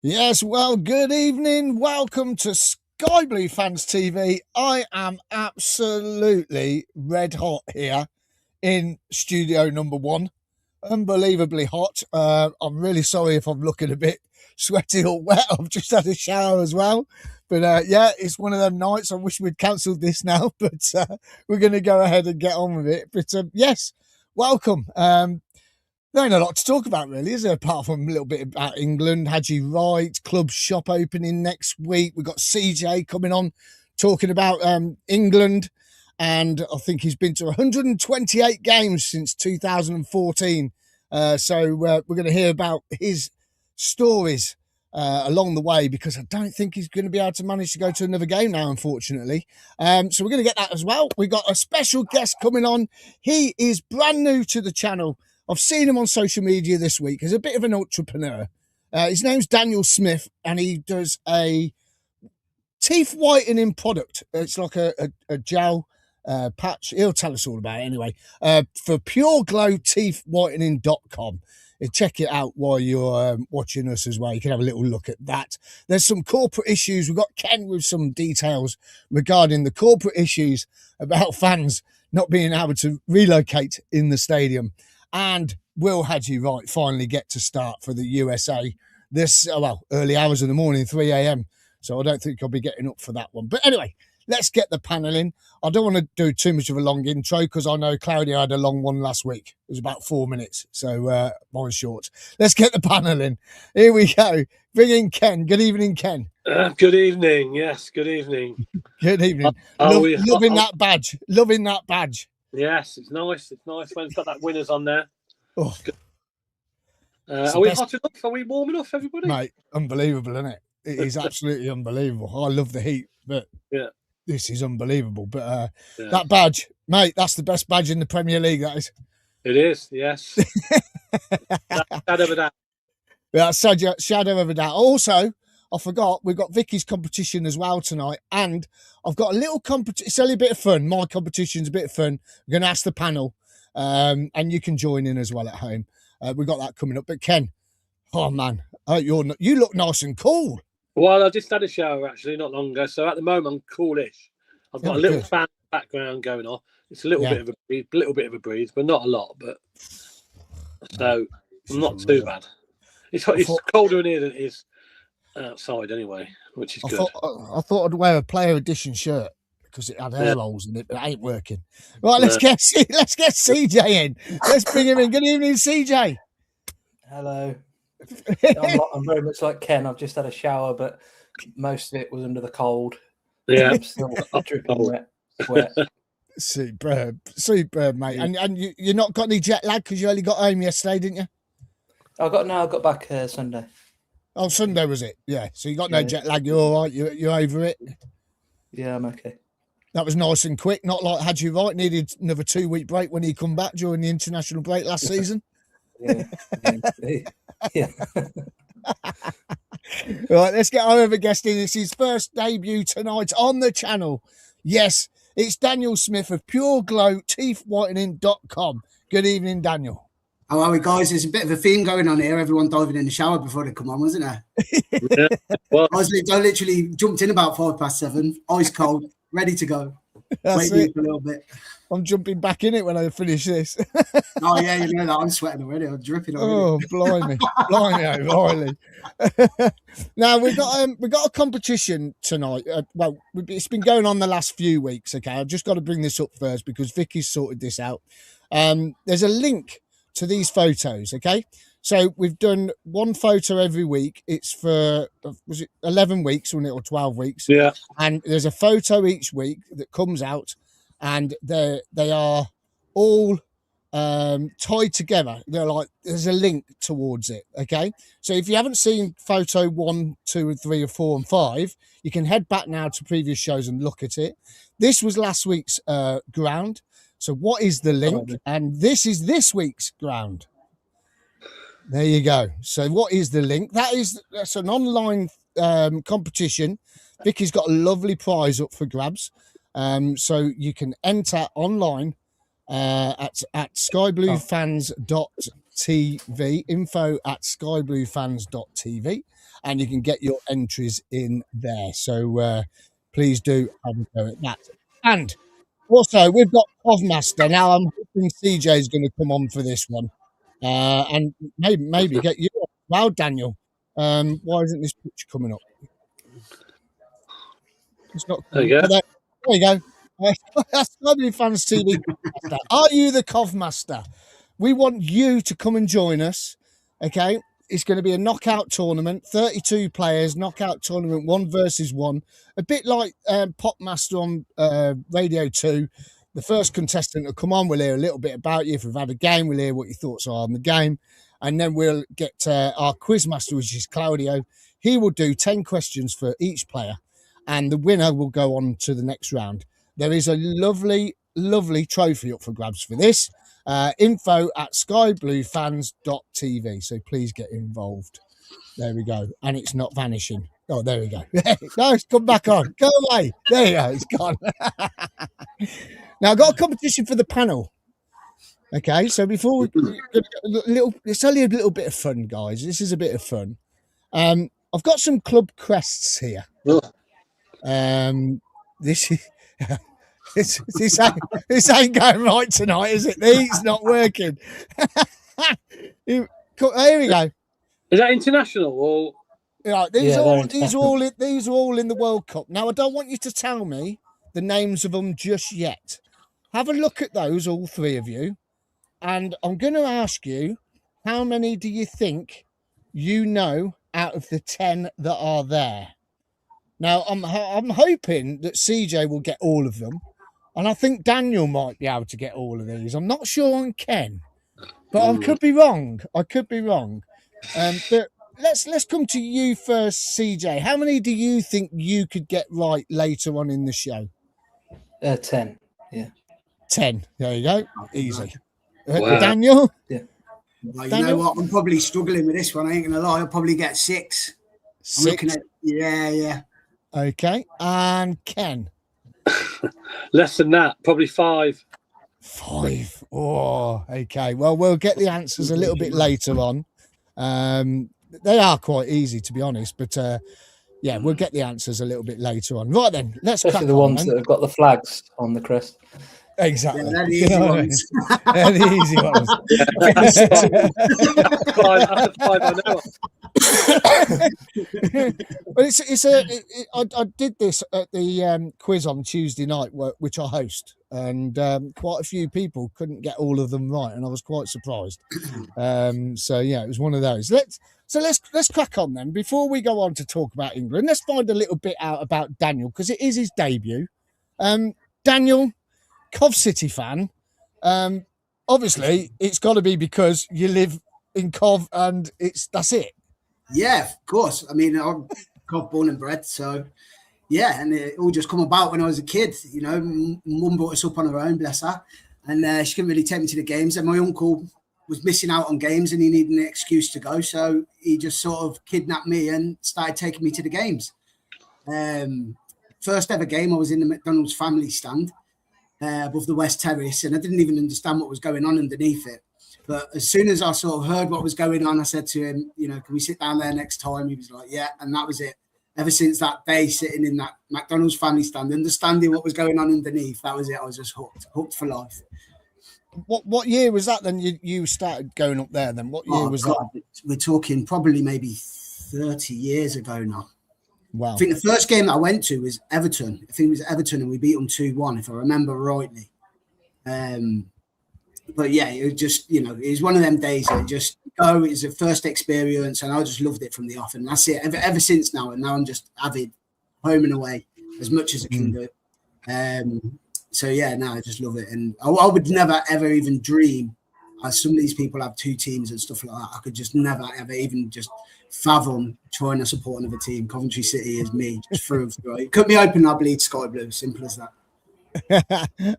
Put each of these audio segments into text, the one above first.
Yes, well, good evening. Welcome to Sky Blue Fans TV. I am absolutely red hot here in studio number one. Unbelievably hot. I'm really sorry if I'm looking a bit sweaty or wet. I've just had a shower as well. But yeah, it's one of them nights. I wish we'd cancelled this now, but we're going to go ahead and get on with it. But yes, welcome. There ain't a lot to talk about, really, is there? Apart from a little bit about England. Haji Wright, club shop opening next week. We've got CJ coming on talking about England. And I think he's been to 128 games since 2014. So we're going to hear about his stories along the way, because I don't think he's going to be able to manage to go to another game now, unfortunately. So we're going to get that as well. We've got a special guest coming on. He is brand new to the channel. I've seen him on social media this week. He's a bit of an entrepreneur. His name's Daniel Smith, and he does a teeth whitening product. It's like a gel patch. He'll tell us all about it anyway. For pureglowteethwhitening.com. Check it out while you're watching us as well. You can have a little look at that. There's some corporate issues. We've got Ken with some details regarding the corporate issues about fans not being able to relocate in the stadium. And will Haji Wright finally get to start for the USA this, early hours of the morning, 3 a.m. So I don't think I'll be getting up for that one. But anyway, let's get the panel in. I don't want to do too much of a long intro, because I know Claudia had a long one last week. It was about 4 minutes. So mine's short. Let's get the panel in. Here we go. Bring in Ken. Good evening, Ken. Good evening. Yes, good evening. Good evening. Loving that badge. Loving that badge. Yes, it's nice. It's nice when it's got that winners on there. Oh. Are we hot enough? Are we warm enough, everybody? Mate, unbelievable, isn't it? It is absolutely unbelievable. I love the heat, but yeah, this is unbelievable. But that badge, mate, that's the best badge in the Premier League, that is. It is, yes. Shadow of a doubt. Yeah, shadow of a doubt. Also, I forgot, we've got Vicky's competition as well tonight, and I've got a little competition. It's only a bit of fun. My competition's a bit of fun. I'm going to ask the panel, and you can join in as well at home. We've got that coming up. But Ken, oh man, you look nice and cool. Well, I just had a shower actually not long ago, so at the moment I'm coolish. I've got a little fan background going on. It's a little bit of a breeze, but not a lot. But so I'm not too bad. It's colder in here than it is outside anyway, which is good. I thought I'd wear a player edition shirt because it had air holes in it, but it ain't working. Right, let's get CJ in. Let's bring him in. Good evening, CJ. Hello. I'm very much like Ken. I've just had a shower, but most of it was under the cold. Yeah, I'm still dripping wet. Superb, mate. And you not got any jet lag because you only got home yesterday, didn't you? I got back Sunday. Oh, Sunday was it? Yeah. So you got no jet lag. You're all right. You're over it. Yeah, I'm okay. That was nice and quick. Not like Haji Wright needed another 2-week break when he come back during the international break last season. Yeah. Right, let's get our other guest in. It's his first debut tonight on the channel. Yes, it's Daniel Smith of pureglowteethwhitening.com. Good evening, Daniel. How are we, guys? There's a bit of a theme going on here. Everyone diving in the shower before they come on, wasn't there? Yeah. Well, I literally jumped in about 7:05, ice cold, ready to go. Waiting for a little bit. I'm jumping back in it when I finish this. Oh yeah, you know that I'm sweating already. I'm dripping already. Oh, blimey, O'Reilly. Now we've got a competition tonight. It's been going on the last few weeks. Okay, I've just got to bring this up first because Vicky's sorted this out. There's a link to these photos. Okay, so we've done one photo every week. It's for 11 weeks, wasn't it, or 12 weeks? Yeah. And there's a photo each week that comes out, and they are all tied together. They're like, there's a link towards it. Okay, so if you haven't seen photo 1, 2, 3, 4, and 5, you can head back now to previous shows and look at it. This was last week's ground. So what is the link? And this is this week's ground. There you go. So what is the link? That's an online competition. Vicky's got a lovely prize up for grabs. So you can enter online at skybluefans.tv, info@skybluefans.tv, and you can get your entries in there. So please do have a go at that. And also, we've got Covmaster. Now, I'm hoping CJ is going to come on for this one. And maybe get you on. Wow, Daniel. Why isn't this picture coming up? It's not. There you go. There you go. That's Scibly Fans TV. Are you the Covmaster? We want you to come and join us. Okay. It's going to be a knockout tournament, 32 players, knockout tournament, 1 versus 1. A bit like Popmaster on Radio 2. The first contestant will come on. We'll hear a little bit about you. If we've had a game, we'll hear what your thoughts are on the game. And then we'll get our quizmaster, which is Claudio. He will do 10 questions for each player. And the winner will go on to the next round. There is a lovely, lovely trophy up for grabs for this. info@skybluefans.tv. So please get involved. There we go. And it's not vanishing. Oh, there we go. No, it's come back on. Go away. There you go. It's gone. Now, I've got a competition for the panel. Okay, so before it's only a little bit of fun, guys. This is a bit of fun. I've got some club crests here. This ain't going right tonight, is it? The heat's not working. Here we go. Is that international or? Yeah, these are all in the World Cup. Now, I don't want you to tell me the names of them just yet. Have a look at those, all 3 of you, and I'm going to ask you, how many do you think you know out of the 10 that are there? Now, I'm hoping that CJ will get all of them, and I think Daniel might be able to get all of these. I'm not sure on Ken, but I could be wrong. But let's come to you first, CJ. How many do you think you could get right later on in the show? 10. Yeah. 10. There you go. Easy. Wow. Daniel? Yeah. Well, you know what? I'm probably struggling with this one. I ain't going to lie. I'll probably get 6. 6. I'm looking at, yeah. Okay. And Ken? Less than that. Probably 5. 5. Oh, okay. Well, we'll get the answers a little bit later on. They are quite easy, to be honest, but yeah, we'll get the answers a little bit later on. Right then, let's especially the ones that have got the flags on the crest. Exactly. Yeah, they're the easy ones. They're the easy ones. After 5, I know. Well, I did this at the quiz on Tuesday night, which I host, and quite a few people couldn't get all of them right, and I was quite surprised. So yeah, it was one of those. Let's crack on then. Before we go on to talk about England, let's find a little bit out about Daniel, because it is his debut. Daniel, Cov City fan. Obviously, it's got to be because you live in Cov, and that's it. Yeah, of course. I mean, I'm Cov born and bred, so yeah, and it all just come about when I was a kid. You know, Mum brought us up on her own, bless her, and she couldn't really take me to the games. And my uncle was missing out on games, and he needed an excuse to go, so he just sort of kidnapped me and started taking me to the games. First ever game, I was in the McDonald's family stand above the West Terrace, and I didn't even understand what was going on underneath it. But as soon as I sort of heard what was going on, I said to him, you know, can we sit down there next time? He was like, yeah. And that was it. Ever since that day, sitting in that McDonald's family stand, understanding what was going on underneath, that was it. I was just hooked for life. What year was that then you started going up there then? What year was that? We're talking probably maybe 30 years ago now. Wow. I think the first game that I went to was Everton. I think it was Everton, and we beat them 2-1, if I remember rightly. But yeah, it was just, you know, it was one of them days that just it was a first experience, and I just loved it from the off. And that's it ever since now. And now I'm just avid home and away as much as I can do. So yeah, now I just love it. And I would never, ever even dream, as some of these people have 2 teams and stuff like that. I could just never, ever even just fathom trying to support another team. Coventry City is me, just through and through. It cut me open, I bleed sky blue. Simple as that.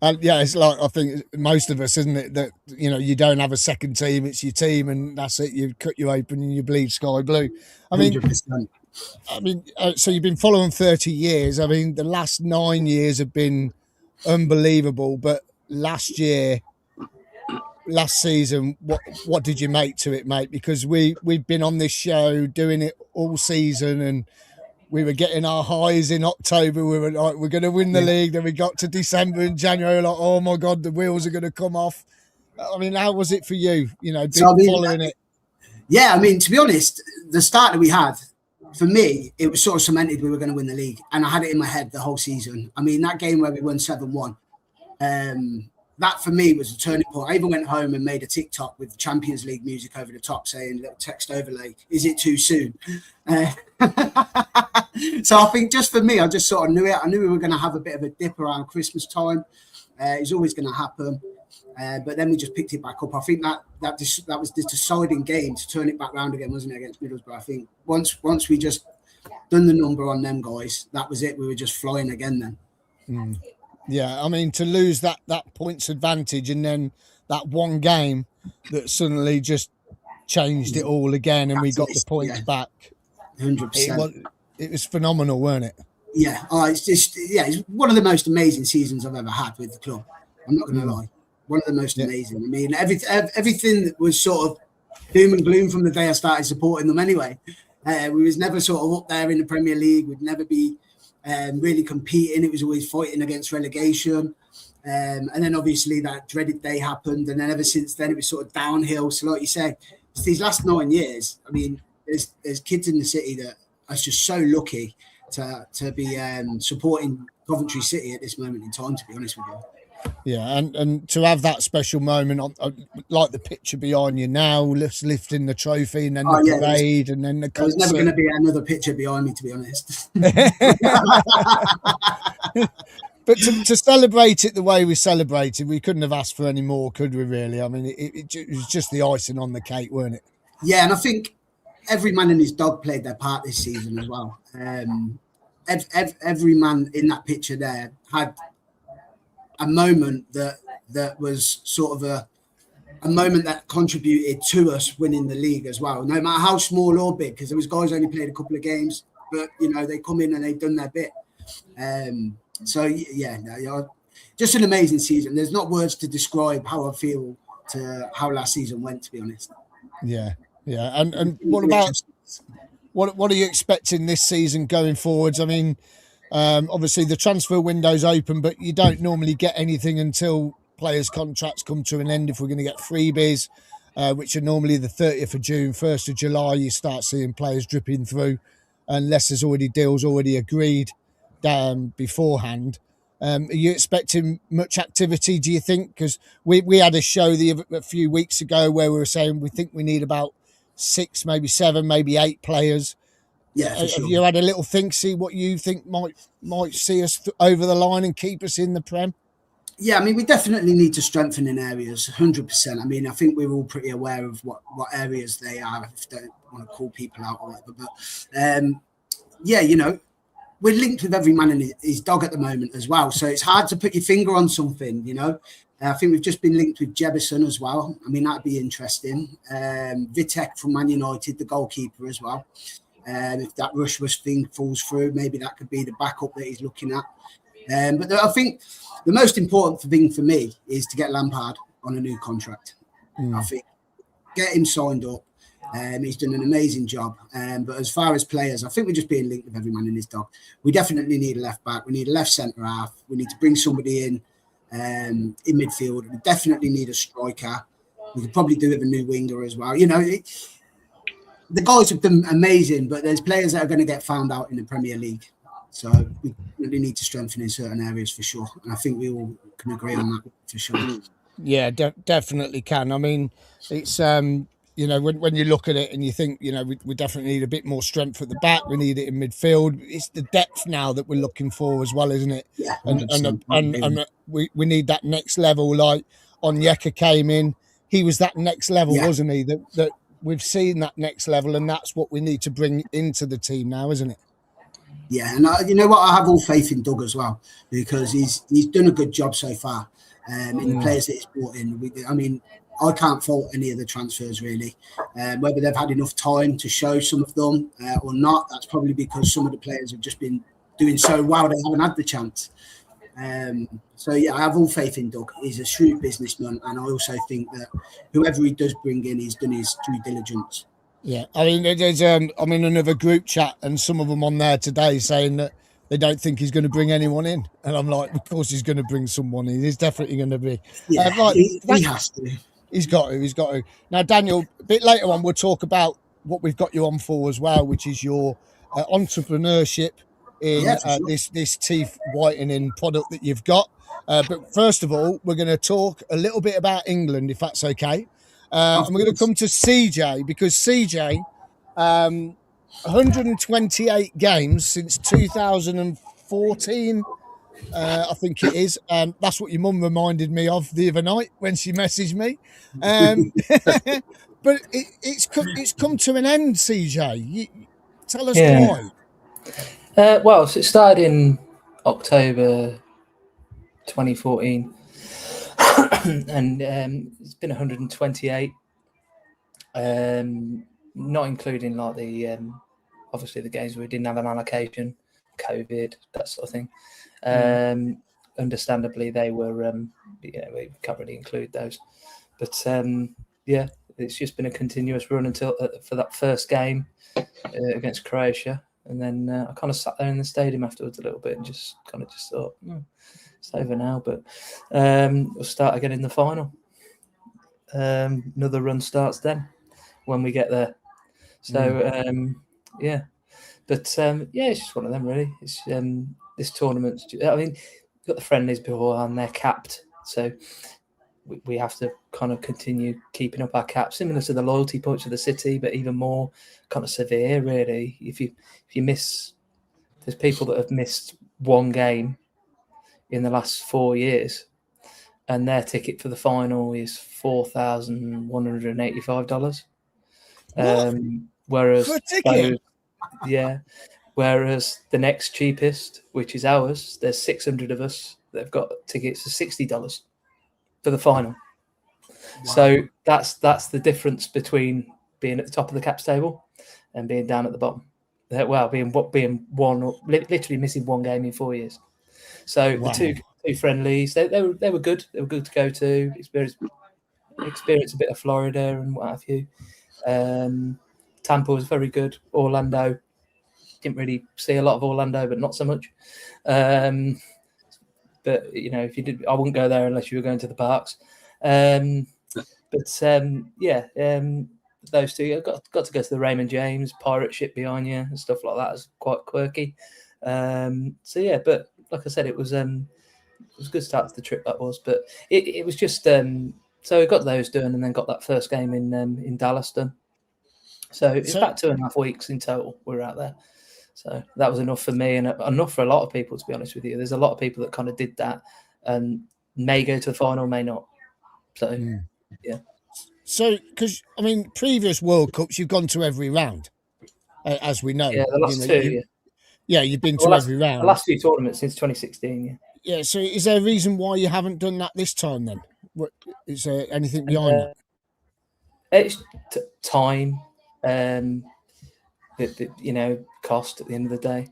And yeah, it's like, I think most of us, isn't it, that, you know, you don't have a second team, it's your team, and that's it. You cut you open and you bleed sky blue. I mean, 100%. So you've been following 30 years. I mean, the last 9 years have been unbelievable, but last season, what did you make to it, mate? Because we've been on this show doing it all season, and we were getting our highs in October. We were like, we're going to win the league. Then we got to December and January, like, oh my God, the wheels are going to come off. I mean, how was it for you? You know, following it? Yeah, I mean, to be honest, the start that we had, for me, it was sort of cemented we were going to win the league. And I had it in my head the whole season. I mean, that game where we won 7-1, that for me was a turning point. I even went home and made a TikTok with Champions League music over the top saying, little text overlay, is it too soon? So I think just for me, I just sort of knew it. I knew we were going to have a bit of a dip around Christmas time. It's always going to happen. But then we just picked it back up. I think that was the deciding game to turn it back round again, wasn't it, against Middlesbrough? I think once we just done the number on them guys, that was it. We were just flying again then. Mm. Yeah, I mean, to lose that points advantage and then that one game that suddenly just changed it all again, and we got the points back. 100%. It was phenomenal, weren't it? Yeah, it's one of the most amazing seasons I've ever had with the club. I'm not going to lie. One of the most amazing. I mean, everything that was sort of doom and gloom from the day I started supporting them anyway. We was never sort of up there in the Premier League. We'd never be really competing. It was always fighting against relegation. And then obviously that dreaded day happened. And then ever since then, it was sort of downhill. So like you say, it's these last 9 years, I mean, there's kids in the city that are just so lucky to be supporting Coventry City at this moment in time, to be honest with you. Yeah, and to have that special moment, like the picture behind you now, lifting the trophy, and then the parade, and then the concert. There's never going to be another picture behind me, to be honest. But to celebrate it the way we celebrated, we couldn't have asked for any more, could we, really? I mean, it was just the icing on the cake, weren't it? Yeah, and I think every man and his dog played their part this season as well. Every man in that picture there had a moment that was sort of a moment that contributed to us winning the league as well, no matter how small or big, because there was guys only played a couple of games, but they come in and they've done their bit. So just an amazing season. There's not words to describe how I feel to how last season went, to be honest. Yeah. And what about what are you expecting this season going forwards? I mean, obviously the transfer window's open, but you don't normally get anything until players' contracts come to an end. If we're going to get freebies, which are normally the 30th of June, 1st of July, you start seeing players dripping through, unless there's already deals already agreed beforehand. Are you expecting much activity, do you think? Because we had a show a few weeks ago where we were saying we think we need about 6, maybe 7, maybe 8 players. Yeah, for sure. Have you had a little think, see what you think might see us over the line and keep us in the Prem? Yeah, I mean, we definitely need to strengthen in areas, 100%. I mean, I think we're all pretty aware of what areas they are, if you don't want to call people out or whatever. But, we're linked with every man and his dog at the moment as well. So it's hard to put your finger on something, I think we've just been linked with Jebison as well. I mean, that'd be interesting. Vitek from Man United, the goalkeeper as well. If that Rush thing falls through, maybe that could be the backup that he's looking at. But I think the most important thing for me is to get Lampard on a new contract. I think get him signed up. He's done an amazing job. But as far as players, I think we're just being linked with every man and his dog. We definitely need a left back. We need a left centre half. We need to bring somebody in midfield. We definitely need a striker. We could probably do with a new winger as well. The guys have done amazing, but there's players that are going to get found out in the Premier League. So we really need to strengthen in certain areas for sure. And I think we all can agree on that for sure. Yeah, definitely can. I mean, it's, when you look at it and you think, we definitely need a bit more strength at the back. We need it in midfield. It's the depth now that we're looking for as well, isn't it? Yeah, and we need that next level. Like Onyeka came in, he was that next level, wasn't he? That we've seen that next level, and that's what we need to bring into the team now, isn't it? Yeah, and you know what? I have all faith in Doug as well, because he's done a good job so far in the players that he's brought in. I can't fault any of the transfers really. Whether they've had enough time to show some of them or not, that's probably because some of the players have just been doing so well they haven't had the chance. I have all faith in Doug. He's a shrewd businessman, and I also think that whoever he does bring in, he's done his due diligence. Yeah, I mean, there's I'm in another group chat, and some of them on there today saying that they don't think he's going to bring anyone in, and I'm like, of course he's going to bring someone in. He's definitely going to be. Yeah, Like he has to. He's got to. He's got to. Now, Daniel, a bit later on, we'll talk about what we've got you on for as well, which is your entrepreneurship in Sure. this teeth whitening product that you've got. But first of all, we're going to talk a little bit about England, if that's okay. And we're going to come to CJ, because CJ, 128 games since 2014, I think it is. That's what your mum reminded me of the other night when she messaged me. But it's come to an end, CJ. Tell us why. Well, so it started in October 2014, and it's been 128. Not including like the obviously the games where we didn't have an allocation, COVID, that sort of thing. Understandably, they were we can't really include those, but yeah, it's just been a continuous run until for that first game against Croatia, and then I kind of sat there in the stadium afterwards a little bit and just thought, it's over now, but we'll start again in the final. Another run starts then when we get there. So yeah, but yeah, it's just one of them really. It's this tournament. I mean, we've got the friendlies before and they're capped, so we have to kind of continue keeping up our cap, similar to the loyalty points of the city, but even more kind of severe really. If you miss, there's people that have missed one game in the last 4 years, and their ticket for the final is $4,185. Whereas for a ticket? Whereas the next cheapest, which is ours, there's 600 of us that have got tickets for $60 for the final. Wow. So that's the difference between being at the top of the caps table and being down at the bottom. Well, being one, literally missing one game in 4 years. So the two friendlies, they were good. They were good to go to. Experience a bit of Florida and what have you. Tampa was very good. Orlando, didn't really see a lot of Orlando, but not so much. But if you did, I wouldn't go there unless you were going to the parks. Those two, I got to go to the Raymond James pirate ship behind you and stuff like that. It's quite quirky. But like I said, it was a good start to the trip, that was. But it was just so we got those done and then got that first game in Dallas done. So it's about 2.5 weeks in total we were out there. So that was enough for me and enough for a lot of people, to be honest with you. There's a lot of people that kind of did that and may go to the final, may not. So, yeah. So, because, I mean, previous World Cups, you've gone to every round, as we know. Yeah, the last two, you've been to every round. The last few tournaments since 2016, yeah. Yeah, so is there a reason why you haven't done that this time then? Is there anything behind that? It's time, cost at the end of the day.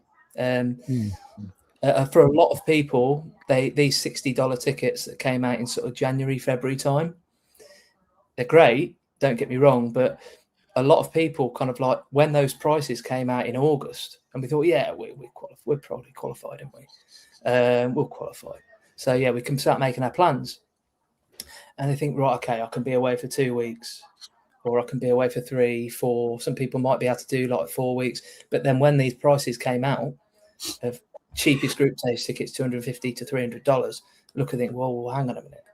For a lot of people, these $60 tickets that came out in sort of January, February time, they're great, don't get me wrong, but a lot of people kind of like when those prices came out in August, and we thought, yeah, we're probably qualified, aren't we? We'll qualify. So, yeah, we can start making our plans. And they think, right, okay, I can be away for 2 weeks, or I can be away for 3, 4. Some people might be able to do like 4 weeks. But then when these prices came out of cheapest group stage tickets, $250 to $300, look and think, well, hang on a minute.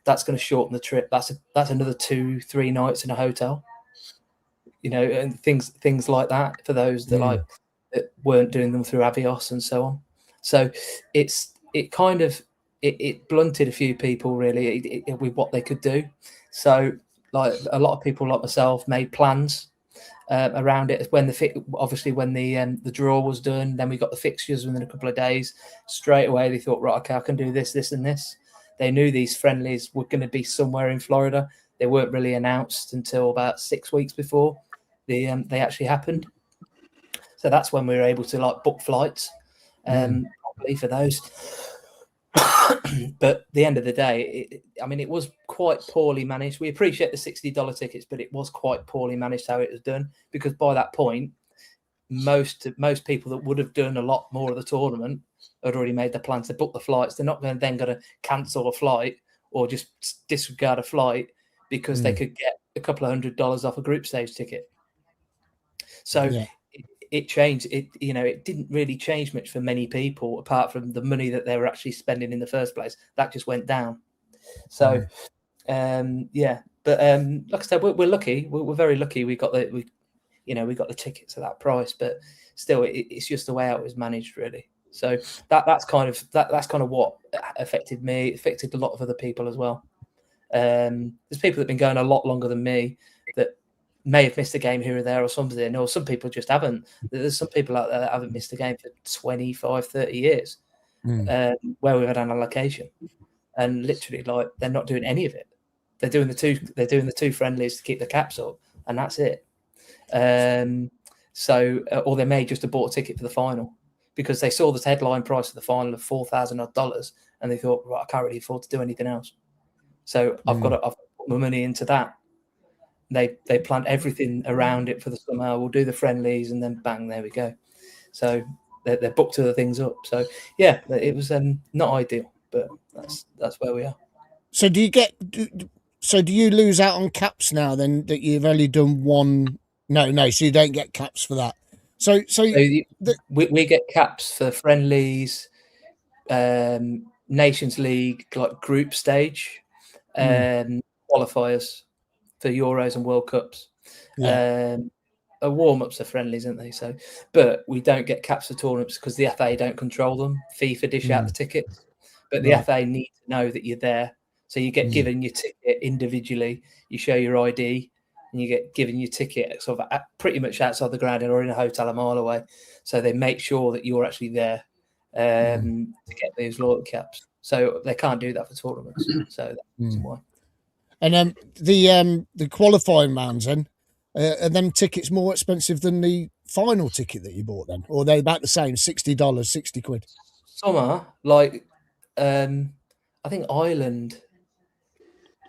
That's going to shorten the trip. That's another 2-3 nights in a hotel. And things like that for those that that weren't doing them through Avios and so on. So it blunted a few people really with what they could do. So like a lot of people like myself made plans around it. When the draw was done, then we got the fixtures within a couple of days. Straight away they thought, right, okay, I can do this, this, and this. They knew these friendlies were going to be somewhere in Florida. They weren't really announced until about 6 weeks before they actually happened. So that's when we were able to like book flights properly for those. But at the end of the day, it was quite poorly managed. We appreciate the $60 tickets, but it was quite poorly managed how it was done, because by that point, most people that would have done a lot more of the tournament had already made their plans to book the flights. They're not going to cancel a flight or just disregard a flight because they could get a couple of $100 off a group stage ticket. So it changed. It didn't really change much for many people, apart from the money that they were actually spending in the first place. That just went down. So but like I said, we're lucky. We're very lucky. We got the tickets at that price, but still, it's just the way it was managed, really. So that's kind of what affected me. It affected a lot of other people as well. There's people that've been going a lot longer than me that may have missed a game here or there or something, or some people just haven't. There's some people out there that haven't missed a game for 25, 30 years, where we've had an allocation, and literally, like, they're not doing any of it. They're doing the two friendlies to keep the caps up, and that's it. Or they may just have bought a ticket for the final because they saw the headline price of the final of $4,000 and they thought, right, I can't really afford to do anything else. So I've got to put my money into that. They planned everything around it for the summer. We'll do the friendlies, and then bang, there we go. So they're booked other things up. So yeah, it was not ideal, but that's where we are. So do you lose out on caps now then that you've only done one? No. So you don't get caps for that. So we get caps for friendlies, Nations League, like group stage, qualifiers for Euros and World Cups. Warm-ups are friendlies, aren't they? So, but we don't get caps for tournaments because the FA don't control them. FIFA dish out the tickets, but the FA need to know that you're there. So you get given your ticket individually. You show your ID, and you get given your ticket sort of pretty much outside the ground or in a hotel a mile away. So they make sure that you're actually there to get those loyalty caps. So they can't do that for tournaments. So that's why. And the qualifying rounds then, are them tickets more expensive than the final ticket that you bought then? Or are they about the same, $60, 60 quid? Some are, like, I think Ireland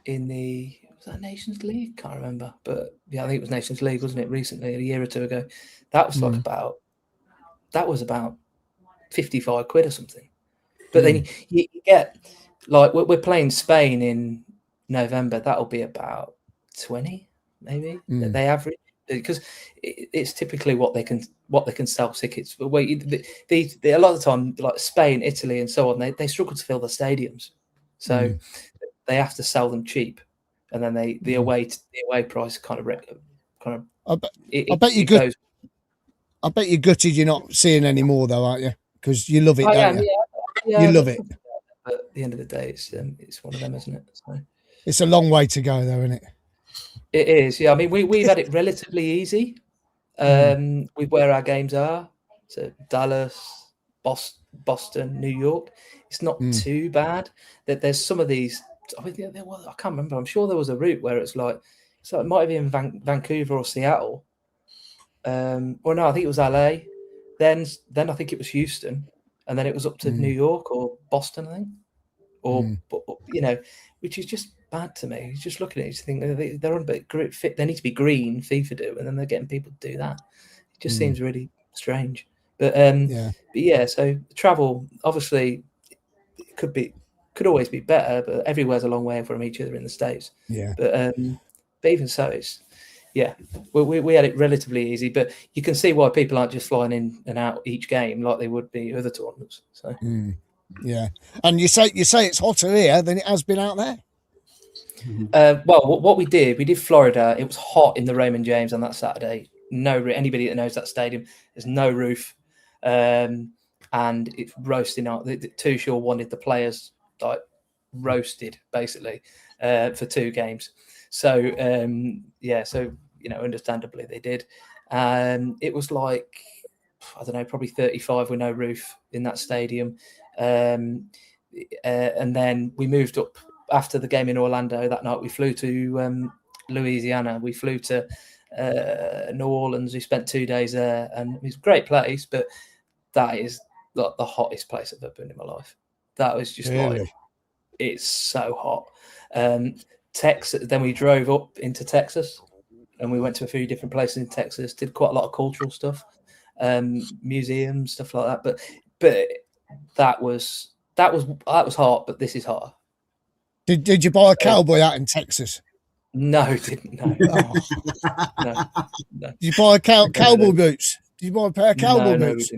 in was that Nations League? Can't remember, but yeah, I think it was Nations League, wasn't it? Recently, a year or two ago, that was like about 55 quid or something. But then you get, like, we're playing Spain in November. That'll be about 20, maybe. They average, because it's typically what they can sell tickets. But a lot of the time, like Spain, Italy, and so on, they struggle to fill the stadiums, so they have to sell them cheap, and then the away price kind of. I bet you're gutted you're not seeing any more though, aren't you? Because you love it, don't you? Yeah, you love it. At the end of the day, it's one of them, isn't it? So. It's a long way to go, though, isn't it? It is, yeah. I mean, we've had it relatively easy with where our games are. So Dallas, Boston, New York. It's not too bad. That there's some of these. I mean, I can't remember. I'm sure there was a route where it's like, so it might have been Vancouver or Seattle. Or no, I think it was LA. Then I think it was Houston, and then it was up to New York or Boston, I think. Or which is just bad to me. Just looking at it, you think they're on a bit fit. They need to be green. FIFA do, and then they're getting people to do that. It just seems really strange. But so travel obviously could always be better, but everywhere's a long way from each other in the States. Yeah. But even so, it's we had it relatively easy. But you can see why people aren't just flying in and out each game like they would be other tournaments. So. Yeah, and you say it's hotter here than it has been out there. Well, what we did Florida. It was hot in the Raymond James on that Saturday. Anybody that knows that stadium, there's no roof, and it's roasting out. Tuchel wanted the players like roasted basically for 2 games. So understandably they did. It was like, I don't know, probably 35 with no roof in that stadium. And then we moved up after the game in Orlando that night. We flew to Louisiana. We flew to New Orleans. We spent 2 days there, and it was a great place. But that is like the hottest place I've ever been in my life. That was just like it's so hot. Texas. Then we drove up into Texas, and we went to a few different places in Texas. Did quite a lot of cultural stuff, museums, stuff like that. But that was hot. But this is hotter. Did you buy a cowboy hat in Texas? No, didn't. No. No. Did you buy cowboy boots? Did you buy a pair of cowboy boots?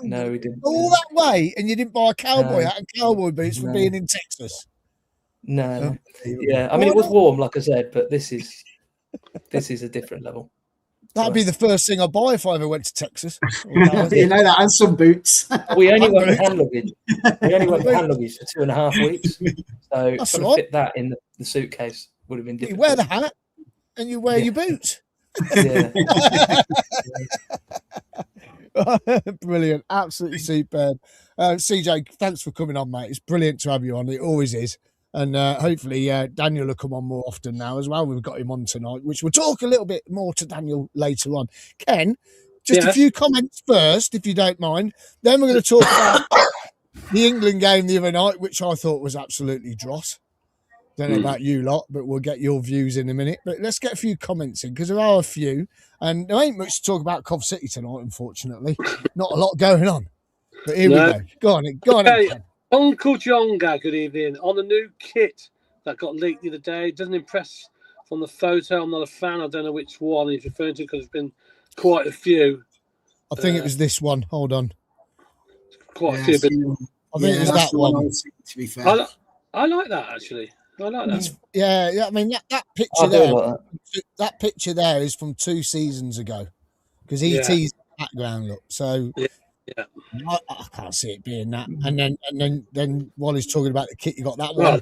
No, we didn't. All that way, and you didn't buy a cowboy hat and cowboy boots for being in Texas? No. Yeah, I mean, it was warm, like I said, but this is a different level. That'd be the first thing I'd buy if I ever went to Texas. You know that, and some boots. We only went with hand luggage. We only went with hand luggage for 2.5 weeks. So That's trying right. to fit that in the suitcase would have been difficult. You wear the hat and you wear your boots. Yeah. Brilliant, absolutely superb. CJ, thanks for coming on, mate. It's brilliant to have you on. It always is. And hopefully Daniel will come on more often now as well. We've got him on tonight, which we'll talk a little bit more to Daniel later on. Ken, just a few comments first, if you don't mind. Then we're going to talk about the England game the other night, which I thought was absolutely dross. Don't know about you lot, but we'll get your views in a minute. But let's get a few comments in, because there are a few. And there ain't much to talk about Cov City tonight, unfortunately. Not a lot going on. But here we go. Go on, Ken. Uncle Jonga, good evening. On the new kit that got leaked the other day, doesn't impress from the photo. I'm not a fan. I don't know which one he's referring to, because there's been quite a few. I think it was this one. Hold on. Quite a few. But I think it was that one. To be fair, I like that, actually. I like that. Yeah. I mean, that picture there. That picture there is from 2 seasons ago, because ET's the background look. So I can't see it being that. And then while he's talking about the kit, you got that one.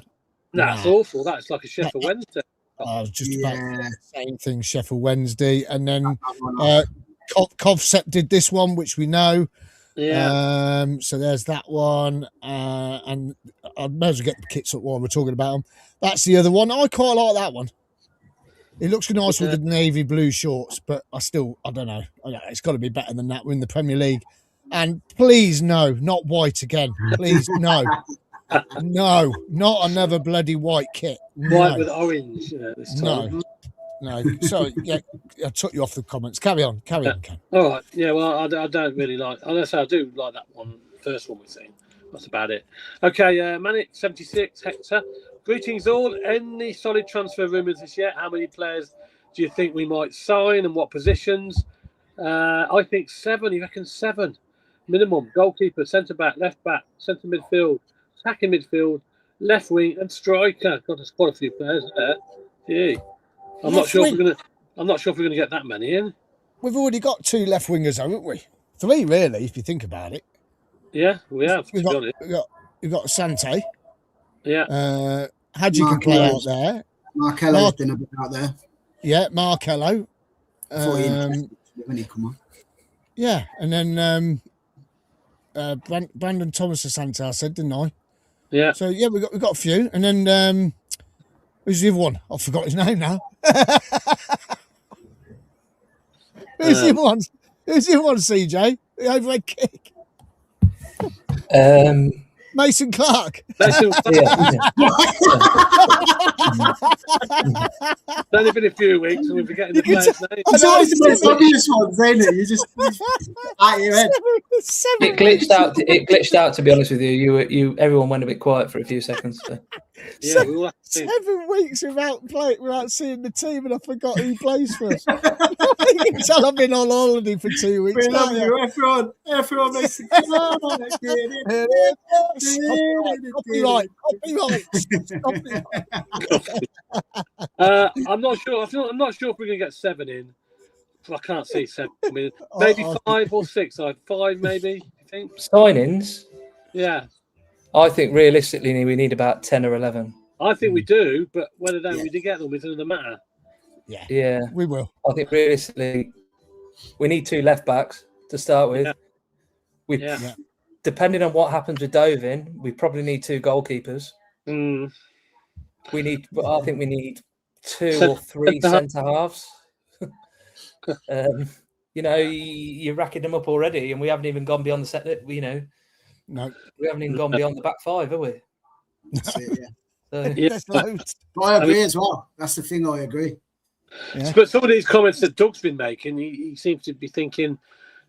That's awful. That's like a Sheffield Wednesday. I was just about the same thing, Sheffield Wednesday. And then Covset did this one, which we know. Yeah. So there's that one. And I may as well get the kits up while we're talking about them. That's the other one. I quite like that one. It looks nice with the navy blue shorts, but I don't know. It's got to be better than that. We're in the Premier League. And please, no, not white again. Please, no. No, not another bloody white kit. No. White with orange this time. No. Sorry, I took you off the comments. Carry on, Ken. All right. Yeah, well, I don't really like... Unless I do like that one, first one we've seen. That's about it. Okay, Manic76, Hector. Greetings all. Any solid transfer rumours this yet? How many players do you think we might sign, and what positions? I think 7. You reckon 7? Minimum. Goalkeeper, centre-back, left-back, centre midfield, attacking midfield, left wing, and striker. God, there's quite a few players there. Gee. I'm not sure if we're going to get that many in. We've already got 2 left wingers, haven't we? 3, really, if you think about it. Yeah, we have. We've got Sante. Yeah. Hadji can play out there. Markello's been a bit out there. Yeah, Markello. When he come on. Yeah, and then Brandon Thomas Asante, I said, didn't I? Yeah. So yeah, we got a few, and then who's the other one? I forgot his name now. Who's the other one? Who's the other one? CJ, the overhead kick. Mason Clark. It's only been a few weeks and we're forgetting the player's name. It's always the most obvious ones, ain't it? You just out your head. It glitched out. To be honest with you, everyone went a bit quiet for a few seconds. So. Yeah, 7 weeks without seeing the team, and I forgot who plays for us. You can tell I've been on holiday for 2 weeks. We love you, everyone makes it. Copyright. I'm not sure. I'm not sure if we're going to get 7 in. I can't see 7. I mean, maybe 5 or 6. 5 maybe. You think signings? Yeah. I think realistically we need about 10 or 11. I think we do, but whether we do get them, it doesn't matter. Yeah, we will. I think realistically, we need 2 left backs to start with. Depending on what happens with Dovin, we probably need 2 goalkeepers. I think we need 2 or 3 centre halves. You're racking them up already, and we haven't even gone beyond the set. No, we haven't even gone beyond the back 5, have we? That's it, yeah. Yeah. There's loads. I agree as well. That's the thing. I agree. Yeah. But some of these comments that Doug's been making, he seems to be thinking.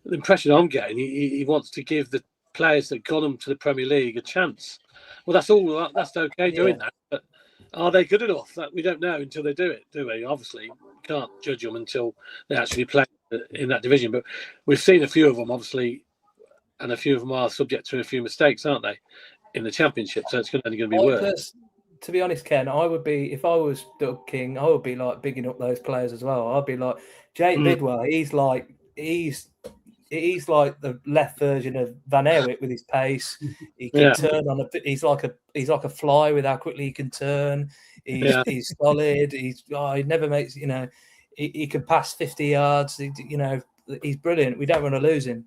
The impression I'm getting, he wants to give the players that got him to the Premier League a chance. Well, that's all. That's okay doing that, but are they good enough? That we don't know until they do it, do we? Obviously, can't judge them until they actually play in that division. But we've seen a few of them, obviously, and a few of them are subject to a few mistakes, aren't they, in the Championship? So it's only going to be worse. To be honest, Ken, I would be, if I was Doug King, I would be like bigging up those players as well. I'd be like, Jake Bidwell, he's like the left version of Van Eerwyk with his pace. He can turn on he's like a fly with how quickly he can turn. He's solid. He never makes, he can pass 50 yards. He's brilliant. We don't want to lose him.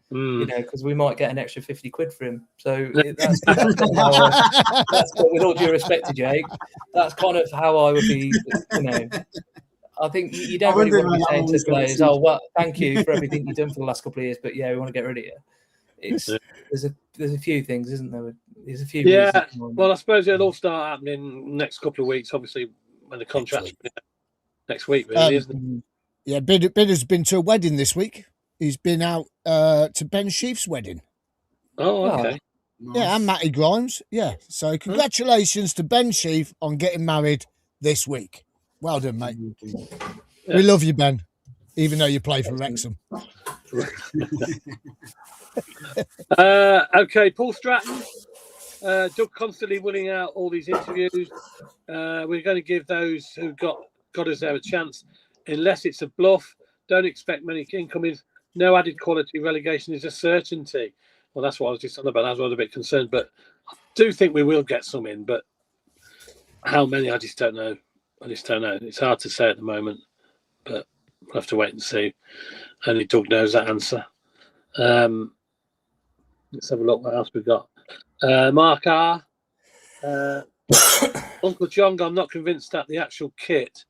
Because we might get an extra 50 quid for him. So that's with all due respect to Jake, that's kind of how I would be, I think you don't really want to be saying to players, "Oh, well, thank you for everything you've done for the last couple of years, but we want to get rid of you." There's a few things, isn't there? There's a few. Yeah. Well, I suppose it'll all start happening next couple of weeks. Obviously, when the contract's next week, really, isn't it? Yeah, Bidder's been to a wedding this week. He's been out to Ben Sheaf's wedding. Oh, okay. Yeah, and Matty Grimes. Yeah. So congratulations to Ben Sheaf on getting married this week. Well done, mate. We love you, Ben, even though you play for Wrexham. Okay, Paul Stratton. Doug constantly winning out all these interviews. We're going to give those who got us there a chance, unless it's a bluff. Don't expect many incomings. No added quality. Relegation is a certainty. Well, that's what I was just on about. I was a bit concerned, but I do think we will get some in. But how many? I just don't know. It's hard to say at the moment, but we'll have to wait and see. Only Doug knows that answer. Let's have a look what else we've got. Mark R. Uncle John, I'm not convinced that the actual kit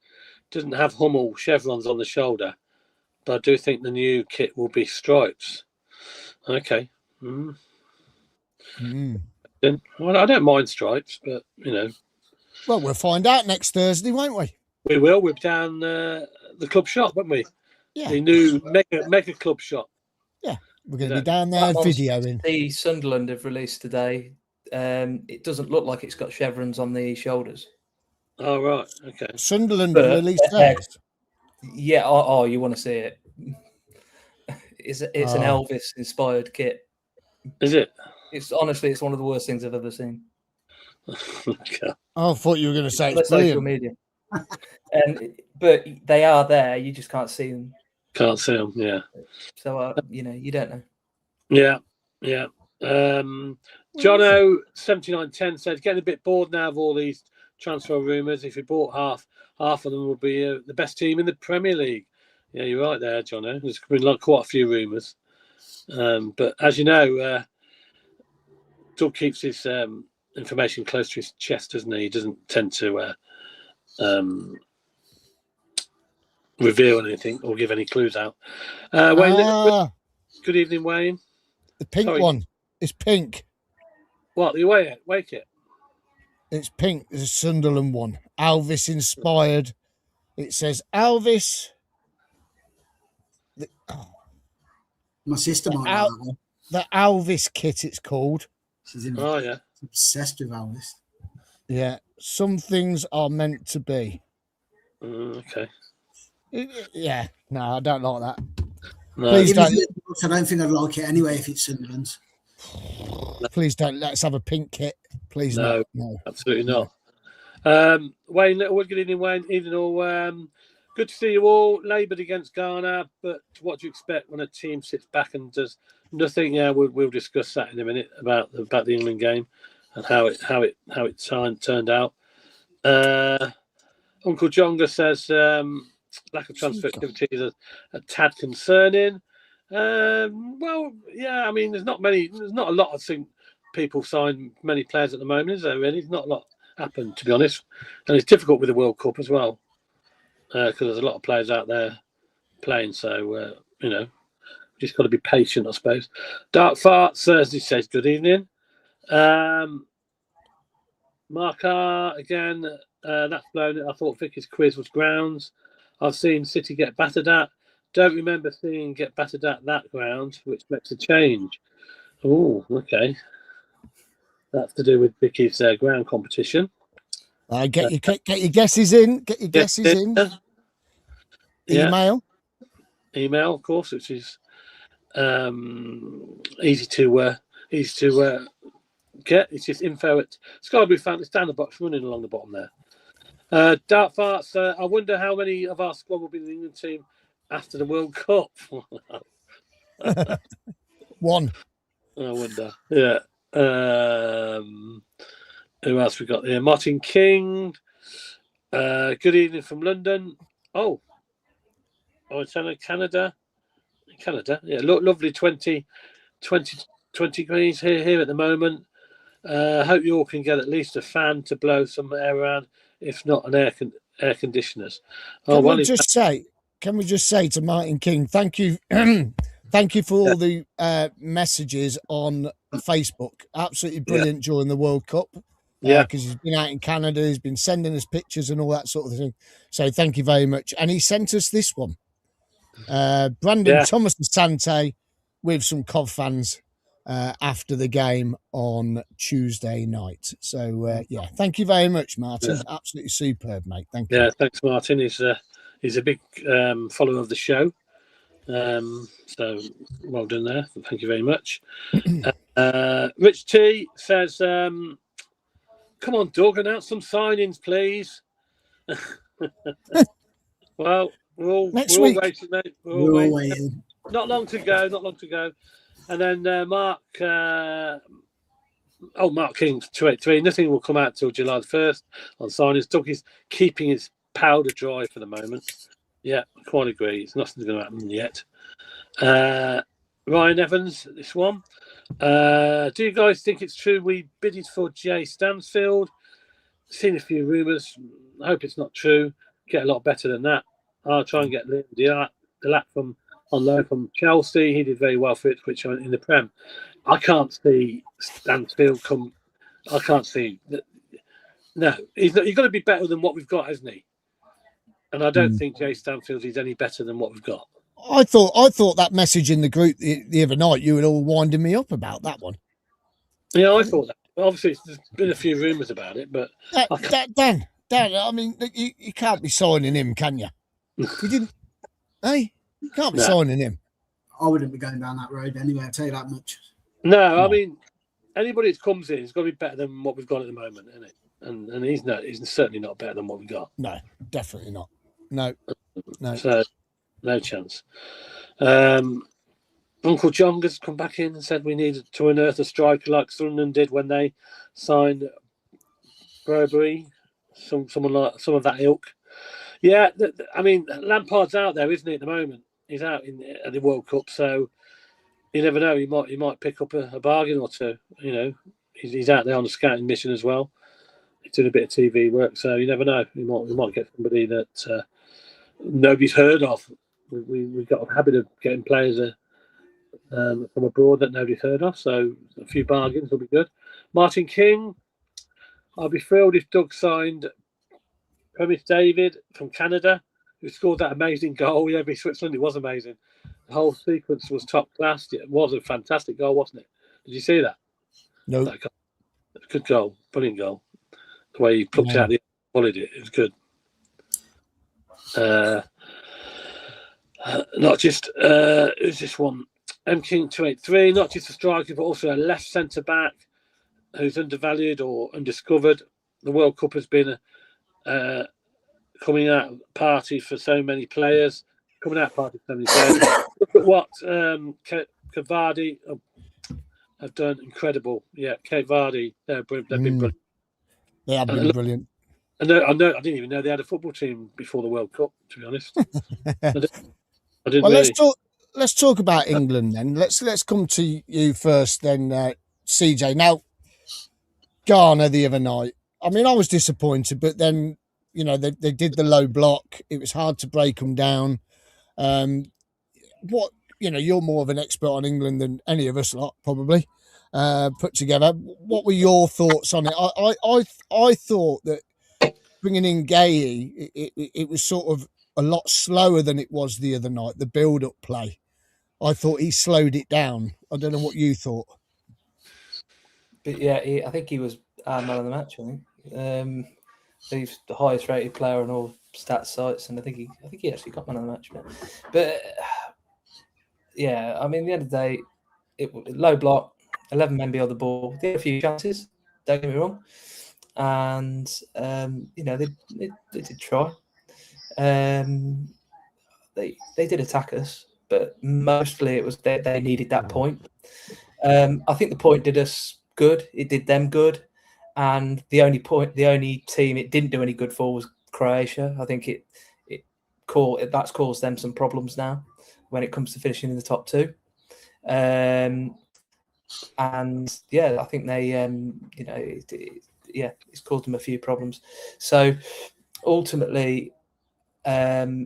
doesn't have Hummel chevrons on the shoulder, but I do think the new kit will be stripes. Okay. Well, I don't mind stripes, but Well, we'll find out next Thursday, won't we? We will. We're down the club shop, won't we? Yeah. The new mega club shop. Yeah, we're going to be down there videoing. The Sunderland have released today. It doesn't look like it's got chevrons on the shoulders. Oh, right. Okay. Sunderland have released theirs. Yeah. Oh, you want to see it? It's an Elvis-inspired kit. Is it? It's honestly, it's one of the worst things I've ever seen. Okay. I thought you were going to say it's social brilliant. media. But they are there. You just can't see them. Can't see them. Yeah. So you don't know. Yeah. Jono 7910 said, getting a bit bored now of all these transfer rumours. If we bought half of them, would be the best team in the Premier League. Yeah, you're right there, Jono. There's been quite a few rumours, but as you know, Doug keeps his information close to his chest, doesn't he? He doesn't tend to reveal anything or give any clues out. Wayne, good evening, Wayne. The pink one is pink. What, the away kit? It's pink. There's a Sunderland one. Elvis inspired. It says Elvis. My sister might know that one. The Elvis kit, it's called. She's obsessed with Elvis. Yeah, some things are meant to be. Okay. Yeah, no, I don't like that. No. Please don't. I don't think I'd like it anyway if it's Sunderland's. Please don't let us have a pink kit. Please no. Absolutely not. Wayne Littlewood, good evening, Wayne. Evening all. Good to see you all. Laboured against Ghana, but what do you expect when a team sits back and does nothing? Yeah, we'll discuss that in a minute about the England game and how it turned out. Uncle Jonga says lack of transfer activity is a tad concerning. Well, yeah, I mean, there's not a lot. I think people sign many players at the moment, is there? Really, there's not a lot happened, to be honest, and it's difficult with the World Cup as well because there's a lot of players out there playing. So just got to be patient, I suppose. Dark Fart Thursday says good evening. Marcar again. That's blown. I thought Vicky's quiz was grounds. I've seen City get battered at. Don't remember seeing get battered at that ground, which makes a change. Oh, okay. That's to do with Vicky's ground competition. Get your guesses in. Get your guesses in. Email. Email, of course, which is easy to get. It's just info at Skyblue Fan. It's down the box, running along the bottom there. Dart Farts. I wonder how many of our squad will be in the England team after the World Cup. One. I wonder. Yeah. Who else we got there? Martin King. Good evening from London. Oh, it's Canada. Yeah, lovely 20 degrees here at the moment. Hope you all can get at least a fan to blow some air around, if not an air conditioners. Can we just say to Martin King, thank you, thank you for all the messages on Facebook. Absolutely brilliant during the World Cup. Because he's been out in Canada, he's been sending us pictures and all that sort of thing. So thank you very much. And he sent us this one. Brandon Thomas Asante with some Cov fans after the game on Tuesday night. So thank you very much, Martin. Absolutely superb, mate. Thank you. Yeah, thanks, Martin. He's a big follower of the show. So well done there. Thank you very much. Rich T says, come on, Doug, announce some signings, please. Well, we're all waiting, mate. We're all waiting. Not long to go. And then Mark King, 283. Nothing will come out till July the 1st on signings. Doug is keeping his powder dry for the moment. Yeah, I quite agree. Nothing's going to happen yet. Ryan Evans, this one. Do you guys think it's true we bidded for Jay Stansfield? Seen a few rumours. I hope it's not true. Get a lot better than that. I'll try and get Liam Delap on loan from Chelsea. He did very well for Ipswich in the Prem. I can't see Stansfield come. I can't see. No, he's got to be better than what we've got, hasn't he? And I don't think Jay Stansfield is any better than what we've got. I thought that message in the group the other night, you were all winding me up about that one. Yeah, I thought that. Obviously, there's been a few rumours about it, but Dan, I mean, you can't be signing him, can you? You didn't. Hey, you can't be signing him. I wouldn't be going down that road anyway. I'll tell you that much. No, I mean, anybody that comes in has got to be better than what we've got at the moment, isn't it? And he's certainly not better than what we've got. No, definitely not. No. So, no chance. Uncle John has come back in and said we needed to unearth a striker like Sunderland did when they signed Burberry, some of that ilk. Yeah, I mean, Lampard's out there, isn't he, at the moment? He's out at the World Cup, so you never know. He might pick up a bargain or two. You know, he's out there on a scouting mission as well. He's doing a bit of TV work, so you never know. We might get somebody that nobody's heard of. We've got a habit of getting players from abroad that nobody's heard of, so a few bargains will be good. Martin King, I'll be thrilled if Doug signed Premise David from Canada, who scored that amazing goal. Yeah, v Switzerland, it was amazing. The whole sequence was top class. It was a fantastic goal, wasn't it? Did you see that? No. That goal. Good goal, brilliant goal. The way he plucked out the volleyed it was good. Not just who's this one? M King 283. Not just a striker, but also a left centre back who's undervalued or undiscovered. The World Cup has been a coming out party for so many players. Look at what Cape Vardy have done. Incredible. Yeah, Cape Vardy. They've been brilliant. They have been brilliant. I didn't even know they had a football team before the World Cup, to be honest. I didn't well, really. Let's talk about England then. Let's come to you first then, CJ. Now, Ghana the other night. I mean, I was disappointed, but then, you know, they did the low block. It was hard to break them down. You're more of an expert on England than any of us lot, probably. put together. What were your thoughts on it? I thought that bringing in Gay, it was sort of a lot slower than it was the other night. The build-up play, I thought he slowed it down. I don't know what you thought. But yeah, I think he was our man of the match. I think he's the highest rated player on all stats sites, and I think he actually got man of the match. But yeah, I mean, at the end of the day, low block, 11 men beyond the ball. They had a few chances. Don't get me wrong, and they did try. They did attack us, but mostly it was they needed that point. I think the point did us good. It did them good, and the only team it didn't do any good for was Croatia. I think that's caused them some problems now when it comes to finishing in the top two. And yeah, I think they it's caused them a few problems. So ultimately, they're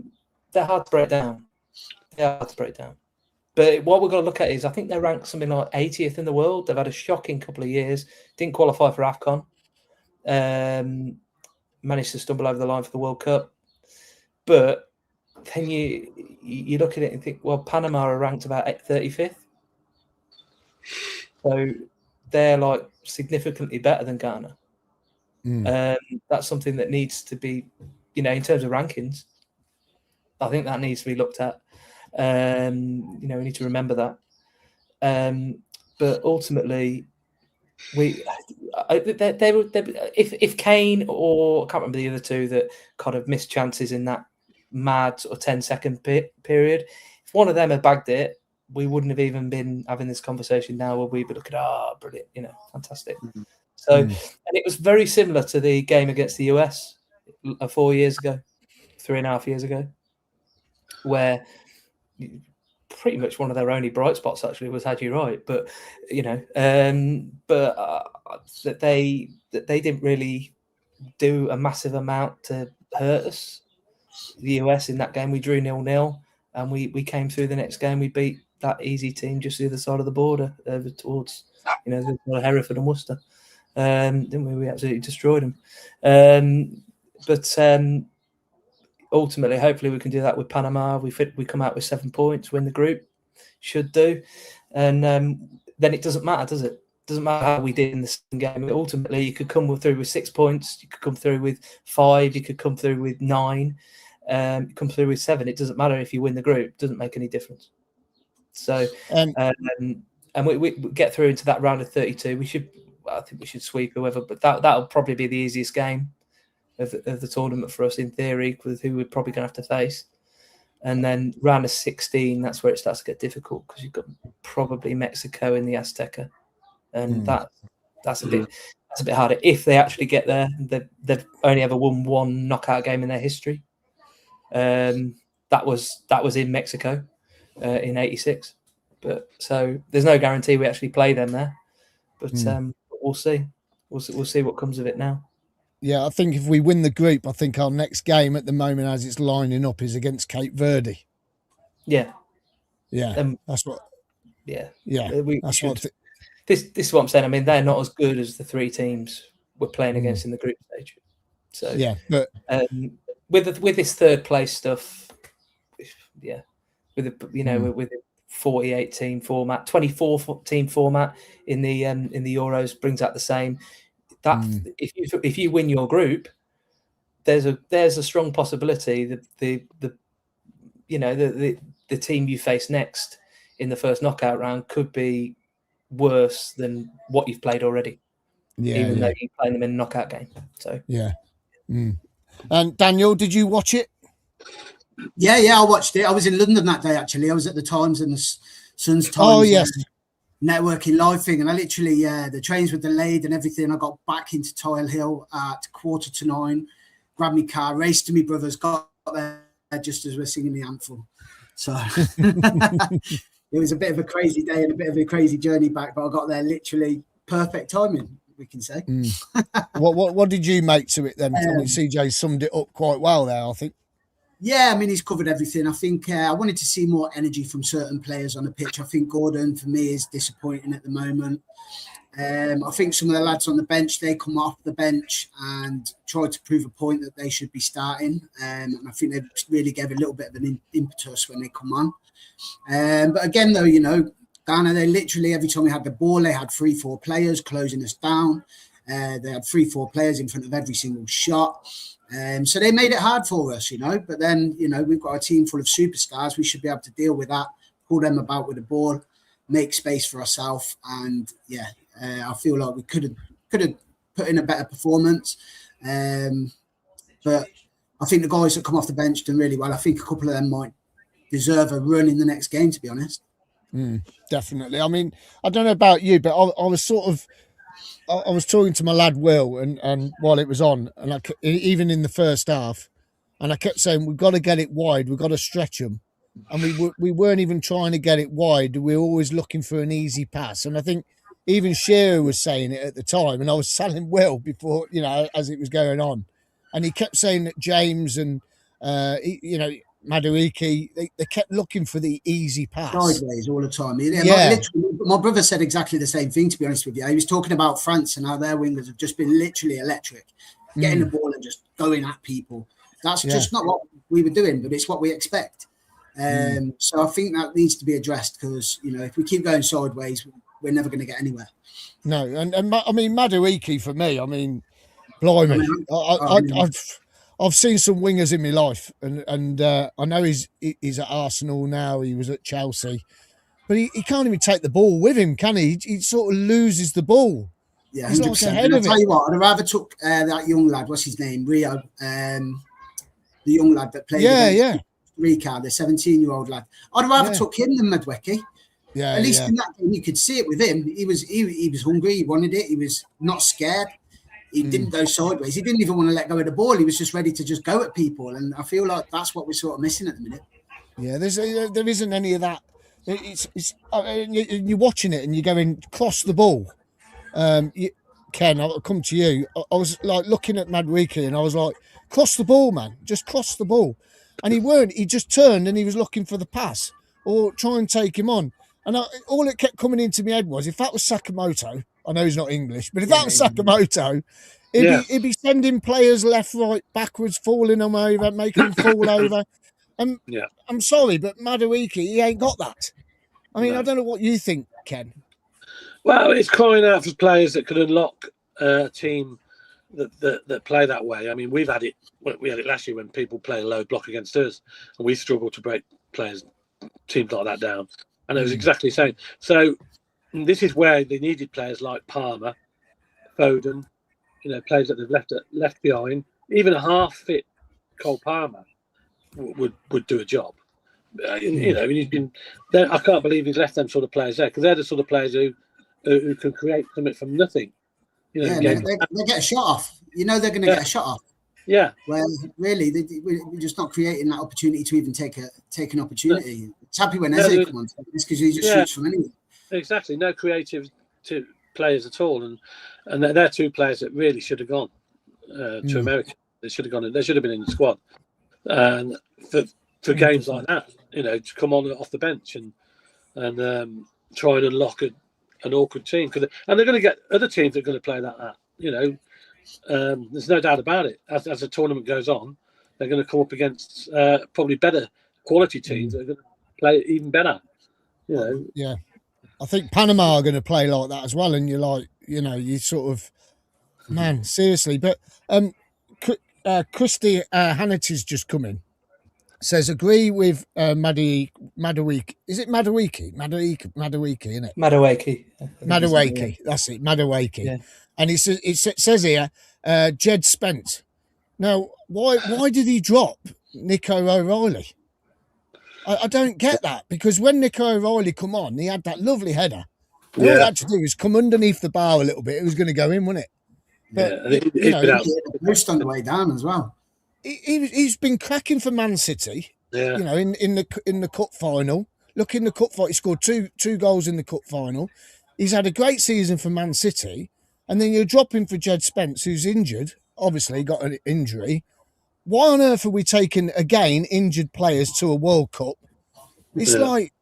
hard to break down. But what we're going to look at is, I think they're ranked something like 80th in the world. They've had a shocking couple of years. Didn't qualify for AFCON. Managed to stumble over the line for the World Cup. But then you look at it and think, well, Panama are ranked about 35th. So they're like significantly better than Ghana. That's something that needs to be, in terms of rankings, I think that needs to be looked at. We need to remember that. But ultimately, if Kane or I can't remember the other two that kind of missed chances in that mad sort of 10-second period, if one of them had bagged it, we wouldn't have even been having this conversation now, where we'd be looking, brilliant, fantastic. Mm-hmm. So, and it was very similar to the game against the US 4 years ago, 3.5 years ago, where pretty much one of their only bright spots actually was Had You Right, but that they didn't really do a massive amount to hurt us. The US in that game, we drew 0-0, and we came through the next game. We beat that easy team just the other side of the border, over towards Hereford and Worcester. Didn't we? We absolutely destroyed them. But ultimately, hopefully, we can do that with Panama. We come out with 7 points, win the group, should do, and then it doesn't matter, does it? It doesn't matter how we did in the second game. Ultimately, you could come through with 6 points, you could come through with 5, you could come through with 9, come through with 7. It doesn't matter if you win the group; it doesn't make any difference. So, and we get through into that round of 32. I think we should sweep whoever, but that'll probably be the easiest game of the tournament for us in theory, with who we're probably going to have to face. And then round of 16, that's where it starts to get difficult, because you've got probably Mexico in the Azteca, and that's a bit harder if they actually get there. They've only ever won one knockout game in their history. That was in Mexico in '86. But so there's no guarantee we actually play them there. But we'll see. We'll see what comes of it now. Yeah, I think if we win the group, I think our next game at the moment, as it's lining up, is against Cape Verde. Yeah. That's what. Yeah. That's what. This is what I'm saying. I mean, they're not as good as the 3 teams we're playing against in the group stage. So yeah, but with this third place stuff, with the 48 team format, 24 team format in the Euros brings out the same. That if you win your group, there's a strong possibility that the team you face next in the first knockout round could be worse than what you've played already. Even though you're playing them in a knockout game. So And Daniel, did you watch it? Yeah, I watched it. I was in London that day, actually. I was at the Times and the Sun's Times. Oh, yes. Networking live thing. And I literally, the trains were delayed and everything. I got back into Tile Hill at 9:15, grabbed my car, raced to my brother's, got there just as we're singing the anthem. So it was a bit of a crazy day and a bit of a crazy journey back, but I got there literally perfect timing, we can say. What did you make to it then? I mean, CJ summed it up quite well there, I think. Yeah, I mean, he's covered everything. I think I wanted to see more energy from certain players on the pitch. I think Gordon, for me, is disappointing at the moment. I think some of the lads on the bench, they come off the bench and try to prove a point that they should be starting. And I think they really gave a little bit of an impetus when they come on. But again, though, you know, Ghana, they literally, every time we had the ball, they had 3-4 players closing us down. They had 3-4 players in front of every single shot. So they made it hard for us, you know. But then, you know, we've got a team full of superstars. We should be able to deal with that, pull them about with the ball, make space for ourselves. And, yeah, I feel like we could have put in a better performance. But I think the guys that come off the bench done really well. I think a couple of them might deserve a run in the next game, to be honest. Definitely. I mean, I don't know about you, but I was sort of, I was talking to my lad Will, and while it was on, and even in the first half, and I kept saying, we've got to get it wide, we've got to stretch them. And we weren't even trying to get it wide. We were always looking for an easy pass. And I think even Shearer was saying it at the time, and I was telling Will before, you know, as it was going on. And he kept saying that James and, you know, Madueke, they kept looking for the easy pass. Sideways all the time. Yeah. My brother said exactly the same thing, to be honest with you. He was talking about France and how their wingers have just been literally electric, getting the ball and just going at people. That's just not what we were doing, but it's what we expect. So I think that needs to be addressed because, you know, if we keep going sideways, we're never going to get anywhere. No, and I mean, Madueke for me, I mean, blimey, I've seen some wingers in my life, and I know he's at Arsenal now. He was at Chelsea, but he can't even take the ball with him, can he? He sort of loses the ball. Yeah, 100%. I'll tell you what, I'd rather took that young lad. What's his name? Rio, the young lad that played. Yeah. Ricard, the 17-year-old lad. I'd rather took him than Madueke. Yeah, at least in that game, you could see it with him. He was hungry. He wanted it. He was not scared. He didn't go sideways. He didn't even want to let go of the ball. He was just ready to just go at people. And I feel like that's what we're sort of missing at the minute. Yeah, there isn't any of that. You're watching it and you're going, cross the ball. Ken, I'll come to you. I was like looking at Madueke and I was like, cross the ball, man. Just cross the ball. And he weren't. He just turned and he was looking for the pass or try and take him on. And all it kept coming into my head was, if that was Sakamoto, I know he's not English, but if that was Sakamoto, he'd be sending players left, right, backwards, falling them over, making them fall over. And I'm sorry, but Madueke, he ain't got that. I mean, I don't know what you think, Ken. Well, it's crying out for players that could unlock a team that play that way. I mean, we had it last year when people play a low block against us, and we struggled to break teams like that down. And it was exactly the same. So this is where they needed players like Palmer, Foden, you know, players that they've left behind. Even a half-fit Cole Palmer would do a job. You know, he's been there. I can't believe he's left them sort of players there, because they're the sort of players who can create something from nothing. You know, they get a shot off. You know, they're going to get a shot off. Yeah. Well, really, we're just not creating that opportunity to even take an opportunity. No. It's happy when Eze comes on, it's because he just shoots from anywhere. Exactly. No creative players at all, and they're two players that really should have gone to America. They should have gone. They should have been in the squad, and for games like that, you know, to come on off the bench and try and unlock an awkward team, and they're going to get other teams that are going to play that. You know. There's no doubt about it. As the tournament goes on, they're going to come up against probably better quality teams that are going to play even better. You know. Yeah, I think Panama are going to play like that as well. And you're like, you know, you sort of, man, seriously. But Christy Hannity's just come in. Says agree with Madueke. Is it Madueke? Madueke, isn't it? Madueke. That's it. Madueke. Yeah. And it says here, Jed Spence. Now, why did he drop Nico O'Reilly? I don't get that, because when Nico O'Reilly come on, he had that lovely header. All he had to do was come underneath the bar a little bit. It was going to go in, wasn't it? But, he pushed on the way down as well. He's been cracking for Man City. Yeah. You know, in the cup final. Look, in the cup final, he scored two goals in the cup final. He's had a great season for Man City. And then you're dropping for Jed Spence, who's injured, obviously got an injury. why on earth are we taking again injured players to a World Cup? It's like,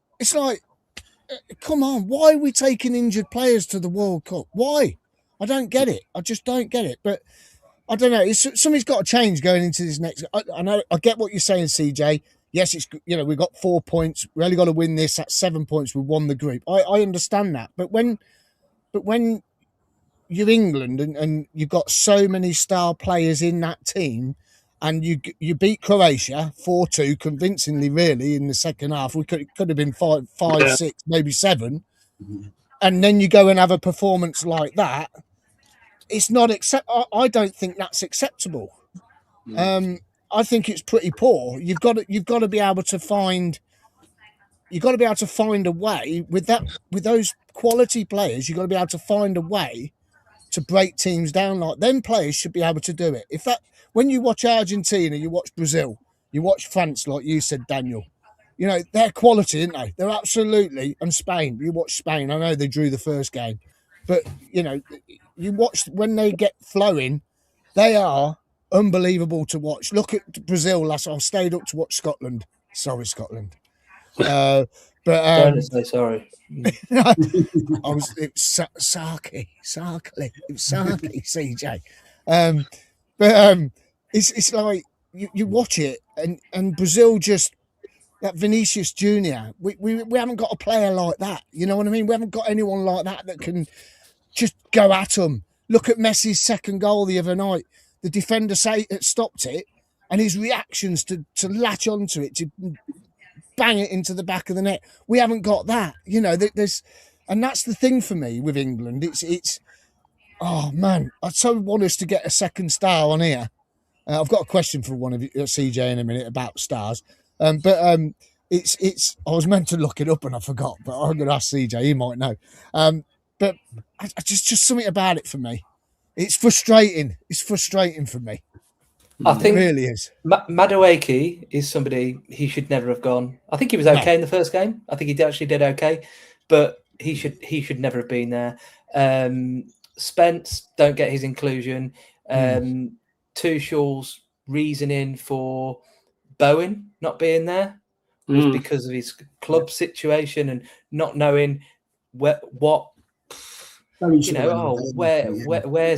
come on, why are we taking injured players to the World Cup? Why? I don't get it. I just don't get it. But I don't know. Something's got to change going into this next. I know. I get what you're saying, CJ. Yes, it's, you know, we've got 4 points. We only got to win this. At 7 points, we won the group. I understand that. But when you're England and you've got so many star players in that team, and you beat Croatia 4-2 convincingly, really, in the second half. It could have been 5, 6, maybe 7. And then you go and have a performance like that. It's not I don't think that's acceptable. I think it's pretty poor. You've got to be able to find a way with those quality players. You've got to be able to find a way to break teams down. Like them players should be able to do it. When you watch Argentina, you watch Brazil, you watch France, like you said, Daniel. You know, they're quality, aren't they? They're absolutely. And Spain, you watch Spain. I know they drew the first game, but you know, you watch when they get flowing, they are unbelievable to watch. Look at Brazil last. I stayed up to watch Scotland. Sorry, Scotland. But don't say sorry. It was Saki. It was Saki, CJ. It's like you watch it and Brazil just. That Vinicius Junior, we haven't got a player like that. You know what I mean? We haven't got anyone like that can just go at them. Look at Messi's second goal the other night. The defender stopped it, and his reactions to latch onto it, to bang it into the back of the net. We haven't got that. You know, and that's the thing for me with England. It's oh man, I so want us to get a second star on here. I've got a question for one of you, CJ, in a minute about stars. It's. I was meant to look it up and I forgot, but I'm going to ask CJ. He might know. But I just something about it for me. It's frustrating. It's frustrating for me. I think it really is. Madueke is somebody he should never have gone. I think he was okay in the first game. I think he actually did okay, but he should never have been there. Spence, don't get his inclusion. Tuchel's reasoning for Bowen not being there was because of his club situation and not knowing where's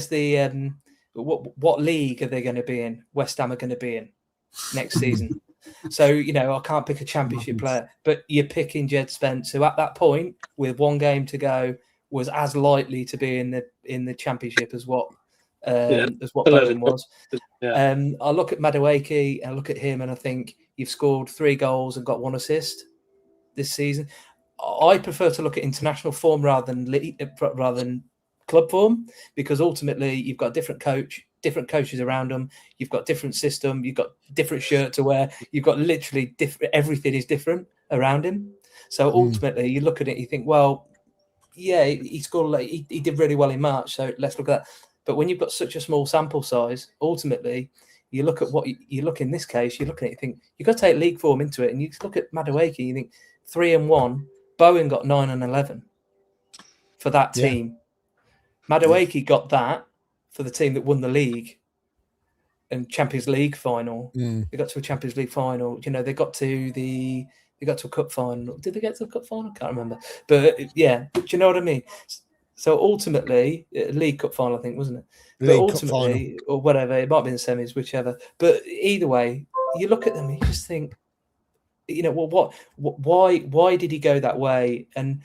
the what league are they going to be in? West Ham are going to be in next season. So I can't pick a championship player, but you're picking Jed Spence, who at that point with one game to go was as likely to be in the championship as what Bowen was. I look at Madueke and I look at him and I think you've scored 3 goals and got 1 assist this season. I prefer to look at international form rather than club form, because ultimately you've got a different coaches around them, you've got different system, you've got different shirt to wear, you've got literally different. Everything is different around him. So ultimately, you look at it, you think, well, yeah, he scored. He did really well in March, so let's look at that. But when you've got such a small sample size, ultimately, you look at what you look in this case. You look at it, you think you've got to take league form into it, and you look at Madueke, you think 3 and 1. Bowen got 9 and 11 for that team. Madueke got that for the team that won the league and Champions League final. They got to a Champions League final. They got to a cup final. Did they get to the cup final? I can't remember. But yeah, do you know what I mean? So ultimately, League Cup final, I think, wasn't it? But ultimately, or whatever, it might have been semis, whichever. But either way, you look at them, you just think, why did he go that way? And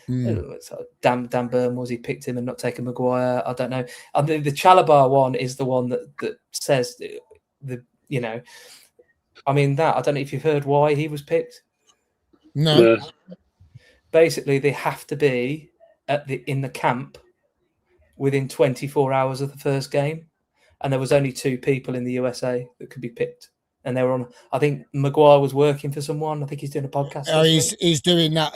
Dan Burn, was he picked him and not taken Maguire? I don't know. I mean, the Chalobah one is the one that says I mean, that I don't know if you've heard why he was picked. No. Basically, they have to be in the camp within 24 hours of the first game, and there was only 2 people in the USA that could be picked. And they were on. I think Maguire was working for someone. I think he's doing a podcast. He's doing that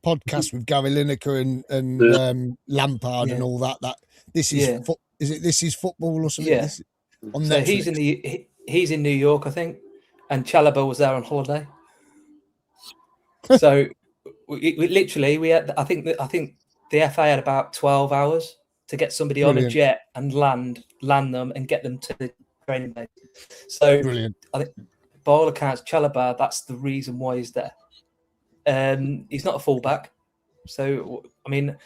podcast with Gary Lineker and Lampard and all that. That this is this is football or something? Yeah. On so Netflix. he's in New York, I think, and Chalobah was there on holiday. So we literally we had. I think the FA had about 12 hours to get somebody on a jet and land them and get them to the training base. So Brilliant. I think by all accounts, Chalobah, that's the reason why he's there. He's not a fullback, so I mean,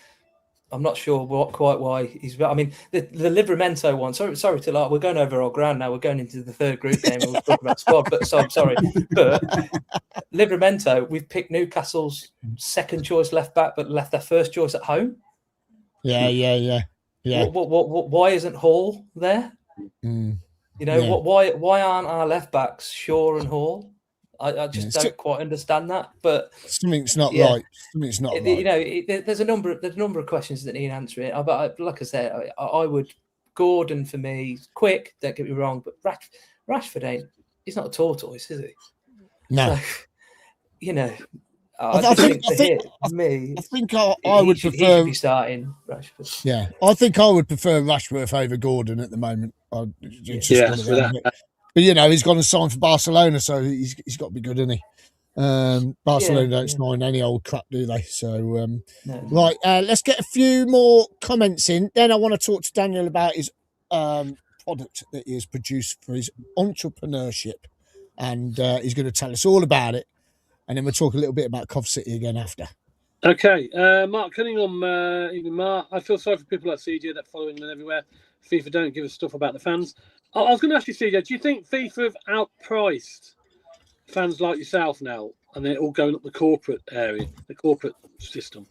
I'm not sure quite why he's. I mean, the Livramento one. Sorry to we're going over our ground now. We're going into the third group game. And we're talking about squad, but so I'm sorry. But Livramento, we've picked Newcastle's second choice left back, but left their first choice at home. Yeah. Why isn't Hall there? Mm. You know, why aren't our left backs Shaw and Hall? I just don't quite understand that. But something's not right. Something's not right. You know, there's a number of questions that need answering. But like I said, I would Gordon for me quick. Don't get me wrong, but Rashford ain't. He's not a tortoise, is he? No. So, you know, I think I would prefer. He should be starting Rashford. Yeah, I think I would prefer Rashford over Gordon at the moment. But you know, he's gone and signed for Barcelona, so he's got to be good, isn't he? Barcelona don't sign any old crap, do they? So right, let's get a few more comments in. Then I want to talk to Daniel about his product that he has produced for his entrepreneurship, and he's going to tell us all about it. And then we'll talk a little bit about Cov City again after. Okay, Mark Cunningham, even Mark, I feel sorry for people like CJ that following them everywhere. FIFA don't give us stuff about the fans. I was going to ask you, CJ, do you think FIFA have outpriced fans like yourself now, and they're all going up the corporate area, the corporate system?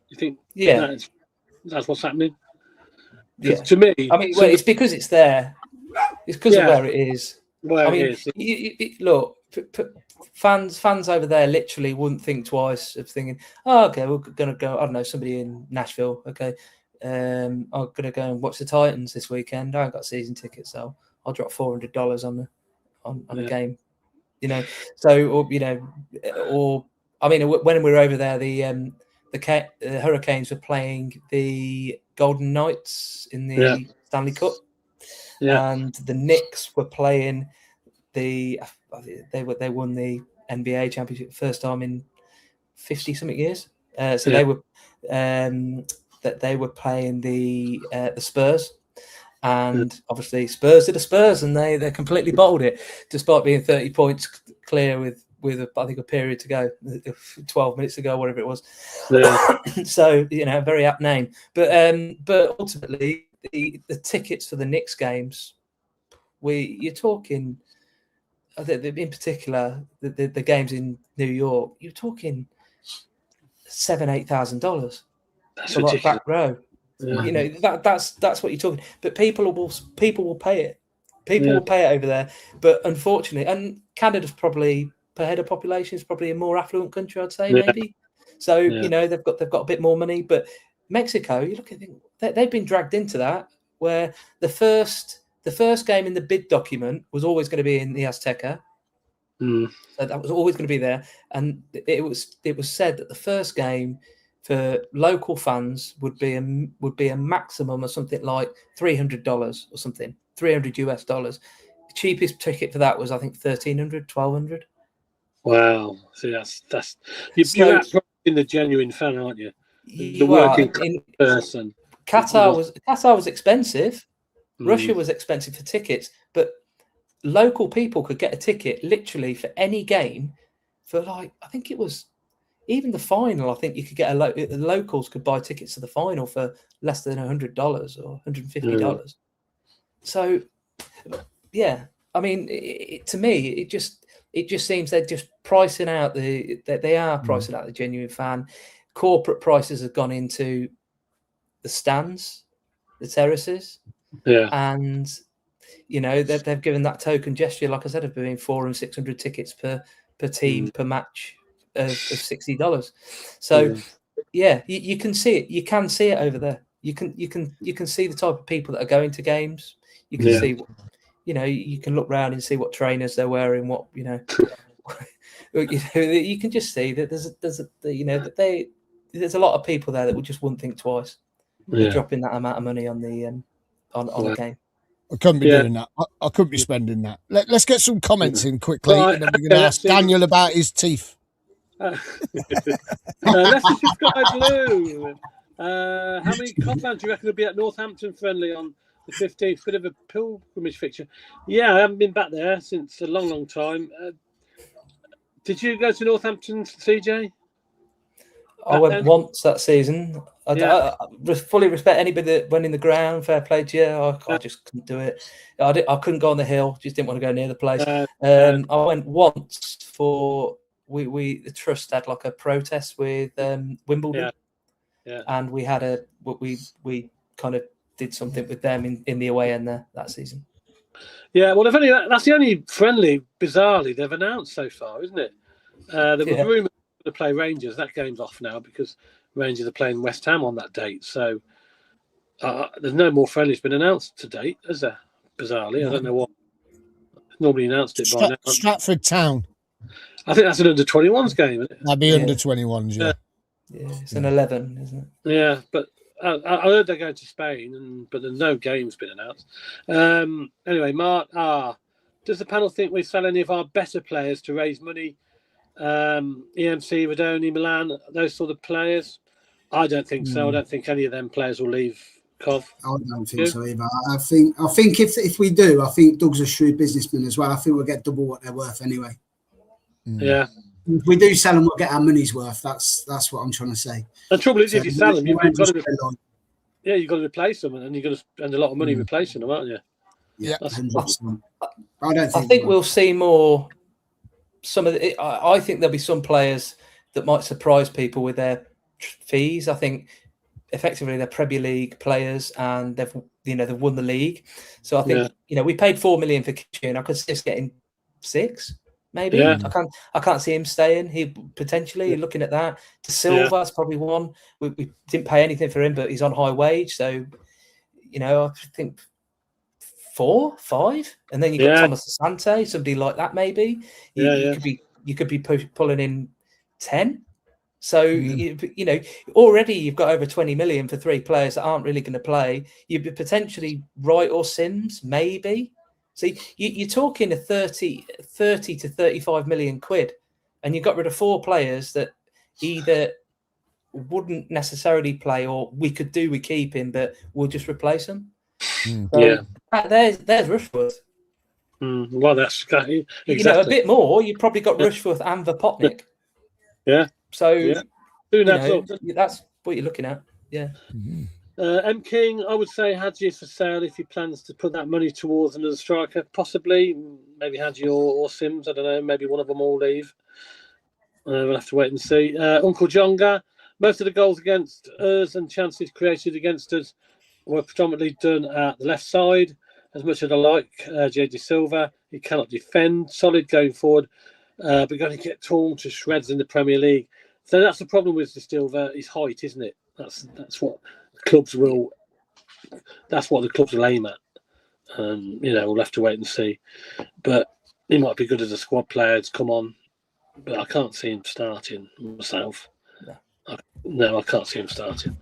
You think that's what's happening? Yeah. To me, I mean, it's because it's there. It's because of where it is. Look, fans over there literally wouldn't think twice of thinking, oh, okay, we're going to go, I don't know, somebody in Nashville, okay, I'm going to go and watch the Titans this weekend. I haven't got season tickets, so I'll drop $400 on a game, you know. So, I mean, when we were over there, the Hurricanes were playing the Golden Knights in the Stanley Cup, and the Knicks were playing they won the NBA championship first time in 50 something years. They were playing the Spurs, and obviously Spurs are the Spurs, and they completely bottled it despite being 30 points clear with I think a period to go, 12 minutes to go, whatever it was. So a very apt name, but ultimately the tickets for the Knicks games, you're talking. In particular, the games in New York, you're talking $7,000-8,000 for like back row. Yeah. That's what you're talking. But people will pay it. People will pay it over there. But unfortunately, and Canada's probably per head of population is probably a more affluent country, I'd say maybe. So they've got a bit more money. But Mexico, you look at they've been dragged into that where the first game in the bid document was always going to be in the Azteca. So that was always going to be there. And it was said that the first game for local fans would be a maximum of something like $300 or something, $300 US. The cheapest ticket for that was, I think, $1,300, $1,200. Wow. See, that's you're in the genuine fan, aren't you? The working person. Qatar was expensive. Russia was expensive for tickets, but local people could get a ticket literally for any game for I think it was even the final. I think you could get the locals could buy tickets to the final for less than $100 or $150. So, I mean, to me, it just seems they're just pricing out they are pricing out the genuine fan. Corporate prices have gone into the stands, the terraces. And they've given that token gesture, like I said, of being 400 and 600 tickets per team per match of $60. So you can see it. You can see it over there. You can see the type of people that are going to games. You can see, you can look around and see what trainers they're wearing. What you can just see that there's a lot of people there that would just wouldn't think twice. Dropping that amount of money on the on a game. I couldn't be doing that. I couldn't be spending that. Let's get some comments in quickly, and then we're going to ask Daniel about his teeth. Leicester Sky Blue. How many Cov fans do you reckon will be at Northampton friendly on the 15th, bit of a pilgrimage fixture. Yeah, I haven't been back there since a long, long time. Did you go to Northampton, CJ? I went once that season. I fully respect anybody that went in the ground. Fair play to you. I just couldn't do it. I couldn't go on the hill. Just didn't want to go near the place. I went once for the trust had like a protest with Wimbledon. Yeah. And we had we kind of did something with them in the away end there that season. Yeah, well, that's the only friendly, bizarrely, they've announced so far, isn't it? There was rumours to play Rangers. That game's off now because Rangers are playing West Ham on that date. So there's no more friendlies been announced to date, is there? Bizarrely, I don't know what. Normally announced it by now. Stratford Town. I think that's an under-21s game, isn't it? That'd be under-21s, yeah. Yeah, it's an 11, isn't it? Yeah, but I heard they're going to Spain, but there's no game's been announced. Anyway, Mark, does the panel think we sell any of our better players to raise money? EMC, Radoni, Milan, those sort of players? I don't think so. I don't think any of them players will leave Cov. I don't think so either. I think if we do, I think Doug's a shrewd businessman as well. I think we'll get double what they're worth anyway. Yeah. If we do sell them, we'll get our money's worth. That's what I'm trying to say. The trouble is, if you sell them, you've got to replace them, and you've got to spend a lot of money replacing them, aren't you? Yeah, 100%. I think we'll see more. I think there'll be some players that might surprise people with their fees. I think effectively they're Premier League players, and they've won the league. So I think we paid 4 million for Kitchen. I could see us getting 6. Maybe I can't see him staying. He potentially looking at that. De Silva's probably one. We didn't pay anything for him, but he's on high wage. So, I think 4, 5, and then you got Thomas Asante, somebody like that. Maybe you could be pulling in 10. So already you've got over 20 million for 3 players that aren't really going to play. You'd be potentially Wright or Sims, maybe. See, you're talking a 30 to 35 million quid, and you got rid of 4 players that either wouldn't necessarily play or we could do with keeping, but we'll just replace them. So there's Rushworth. Well, that's exactly. A bit more. You've probably got Rushworth and Vapotnik. Yeah. So that's what you're looking at. Yeah. Mm-hmm. M King, I would say Hadji for sale if he plans to put that money towards another striker, possibly. Maybe Hadji or Sims, I don't know. Maybe one of them will leave. We'll have to wait and see. Uncle Jonga, most of the goals against us and chances created against us were predominantly done at the left side. As much as I like JJ Silva, he cannot defend. Solid going forward, but going to get torn to shreds in the Premier League. So that's the problem with De Silva, his height, isn't it? That's what clubs will. That's what the clubs will aim at. We'll have to wait and see. But he might be good as a squad player to come on, but I can't see him starting myself. No, I can't see him starting.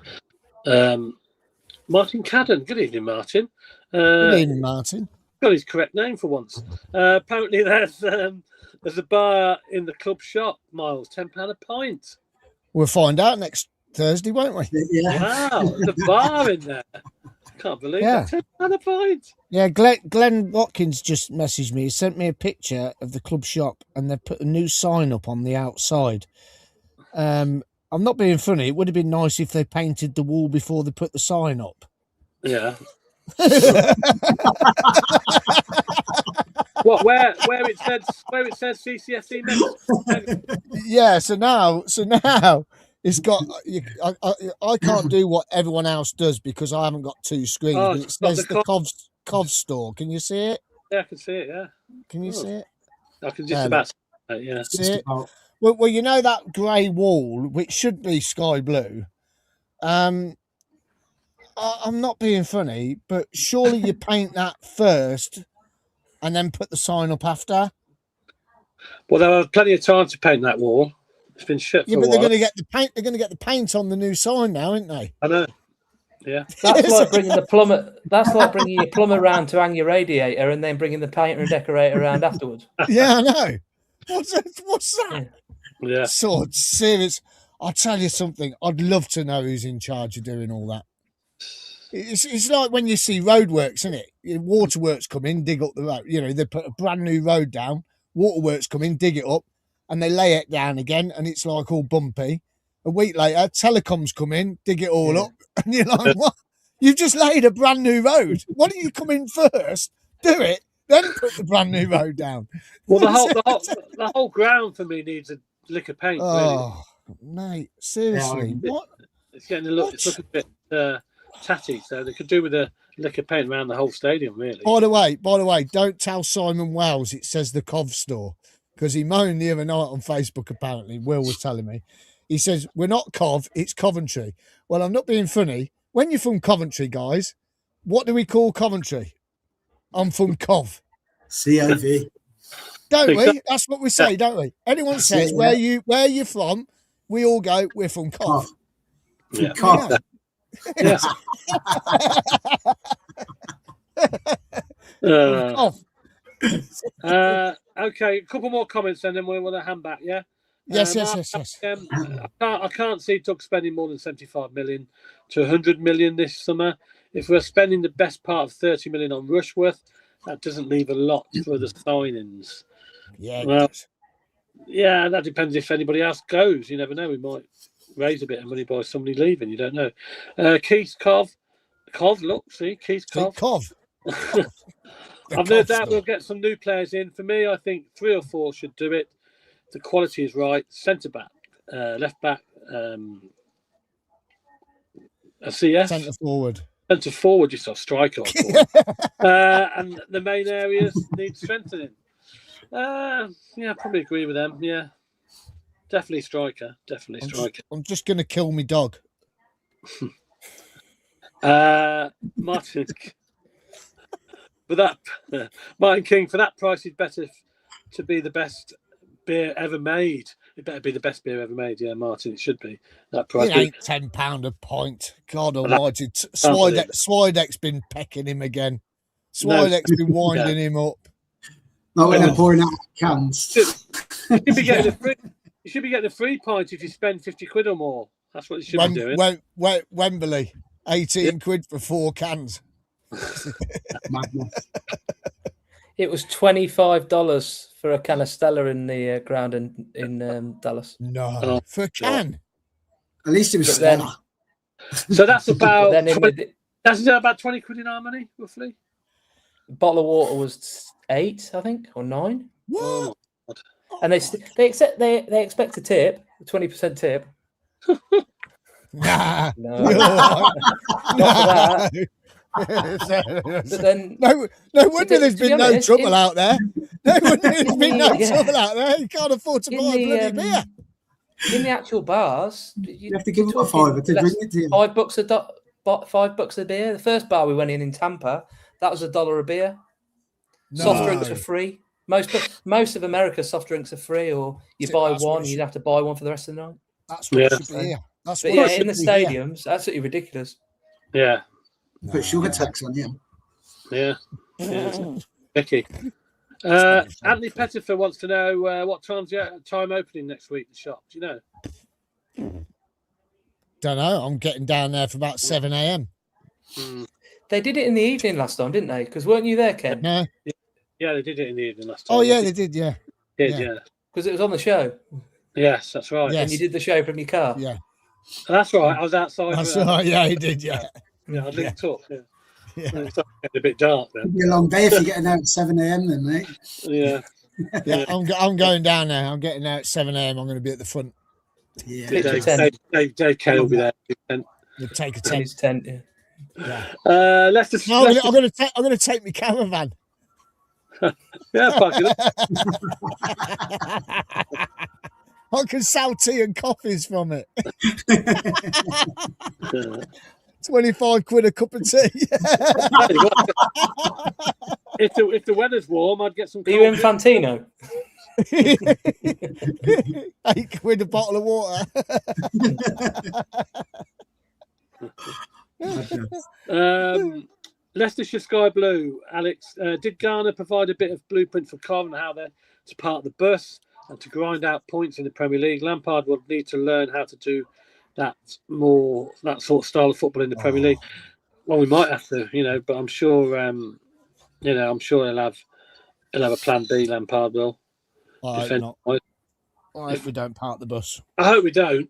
Martin Cadden. Good evening, Martin. Good evening, Martin. Got his correct name for once. Apparently, there's a bar in the club shop, Miles, £10 a pint. We'll find out next Thursday, won't we? Yeah. Wow, there's a bar in there. Can't believe that. £10 a pint. Yeah, Glenn Watkins just messaged me. He sent me a picture of the club shop, and they put a new sign up on the outside. I'm not being funny. It would have been nice if they painted the wall before they put the sign up. Yeah. What? Where it says CCFC members? Yeah. So now it's got. I can't do what everyone else does because I haven't got 2 screens. Oh, but it says the Cov store. Can you see it? Yeah, I can see it. Yeah. Can you see it? I can just about see it. Yeah. See it? Well, you know that grey wall, which should be sky blue. I'm not being funny, but surely you paint that first and then put the sign up after. Well, there was plenty of time to paint that wall. It's been shit for a while. They're going to get the paint. They're going to get the paint on the new sign now, aren't they? I know. Yeah. That's like bringing the plumber. That's like bringing your plumber around to hang your radiator and then bringing the painter and decorator around afterwards. Yeah, I know. What's that? Yeah. So serious. I'll tell you something. I'd love to know who's in charge of doing all that. It's like when you see roadworks, isn't it? Waterworks come in, dig up the road. You know, they put a brand new road down. Waterworks come in, dig it up, and they lay it down again, and it's like all bumpy. A week later, telecoms come in, dig it all up, and you're like, what? You've just laid a brand new road. Why don't you come in first, do it, then put the brand new road down? Well, the whole ground for me needs a lick of paint. Oh, mate, seriously, what? It's getting it's looking a bit tatty, so they could do with a lick of paint around the whole stadium, really. By the way, don't tell Simon Wells it says the Cov store, because he moaned the other night on Facebook. Apparently, Will was telling me. He says, we're not Cov, it's Coventry. Well, I'm not being funny. When you're from Coventry, guys, what do we call Coventry? I'm from Cov. COV. Don't we? That's what we say, don't we? Anyone says where you're from, we all go, we're from Cov. Yeah. Cov. Yeah. Okay, a couple more comments and then we'll hand back, yeah? Yes. I can't see Doug spending more than 75 million to 100 million this summer. If we're spending the best part of 30 million on Rushworth, that doesn't leave a lot for the signings. Yeah, well, yeah, that depends if anybody else goes. You never know. We might raise a bit of money by somebody leaving. You don't know. Keith Cov, look, see, Keith Cov. I've no doubt we'll get some new players in. For me, I think 3 or 4 should do it. The quality is right. Centre back, left back, a CS. Centre forward, just a striker. And the main areas need strengthening. Yeah, I probably agree with them. Yeah, definitely striker. I'm just going to kill my dog. Martin, Martin King, for that price, it's better to be the best beer ever made. It better be the best beer ever made. Yeah, Martin, it should be that price. It ain't £10 a pint. God almighty. Swidek's been pecking him again. Swidek's been winding him up. Not when they're pouring out cans. You should be getting a free pint if you spend 50 quid or more. That's what you should be doing. Wembley, 18 quid for 4 cans. Madness. It was $25 for a can of Stella in the ground in Dallas. No, for a can. At least it was Stella. So that's about that's about 20 quid in our money, roughly. A bottle of water was 8, I think, or 9. What? And they expect a tip, a 20% tip. Nah, no, not for that. But then, no wonder there's been no trouble out there. No wonder there's been no trouble out there. You can't afford to buy a bloody beer. In the actual bars, you have to give them a $5 to bring it to you. $5 a beer. The first bar we went in Tampa, that was $1 a beer. No. Soft drinks are free. Most of America's soft drinks are free, or you buy one, you'd have to buy one for the rest of the night. That's what it should be here. In the stadiums, absolutely ridiculous. Yeah. Put sugar tax on you. Yeah. Vicky. Anthony Pettifer wants to know what time opening next week, the shop. Do you know? Don't know. I'm getting down there for about 7 a.m. They did it in the evening last time, didn't they? Because weren't you there, Ken? No. Yeah, they did it in the evening last time. Oh, yeah, they did, yeah. Yeah. Because it was on the show. Yes, that's right. Yes. And you did the show from your car. Yeah. That's right. I was outside. That's right. Yeah, he did, yeah. Yeah, I linked up. Yeah. It's getting a bit dark then. It'll be a long day if you're getting out at 7 a.m. then, mate. Yeah. Yeah, I'm going down there. I'm getting there at 7 a.m. I'm going to be at the front. Yeah. Dave Kay will be there. We'll take a tent. His tent, Let's just. No, I'm going to take my caravan. Yeah, fuck it. I can sell tea and coffees from it. 25 quid a cup of tea. If the weather's warm, I'd get some. Are you in Fantino? 8 quid a bottle of water. Leicestershire Sky Blue, Alex. Did Garner provide a bit of blueprint for Cov and how they're to park the bus and to grind out points in the Premier League? Lampard will need to learn how to do that sort of style of football in the Premier League. Well, we might have to, but I'm sure, I'm sure he'll have a plan B. Lampard will. I hope not. I hope we don't park the bus. I hope we don't,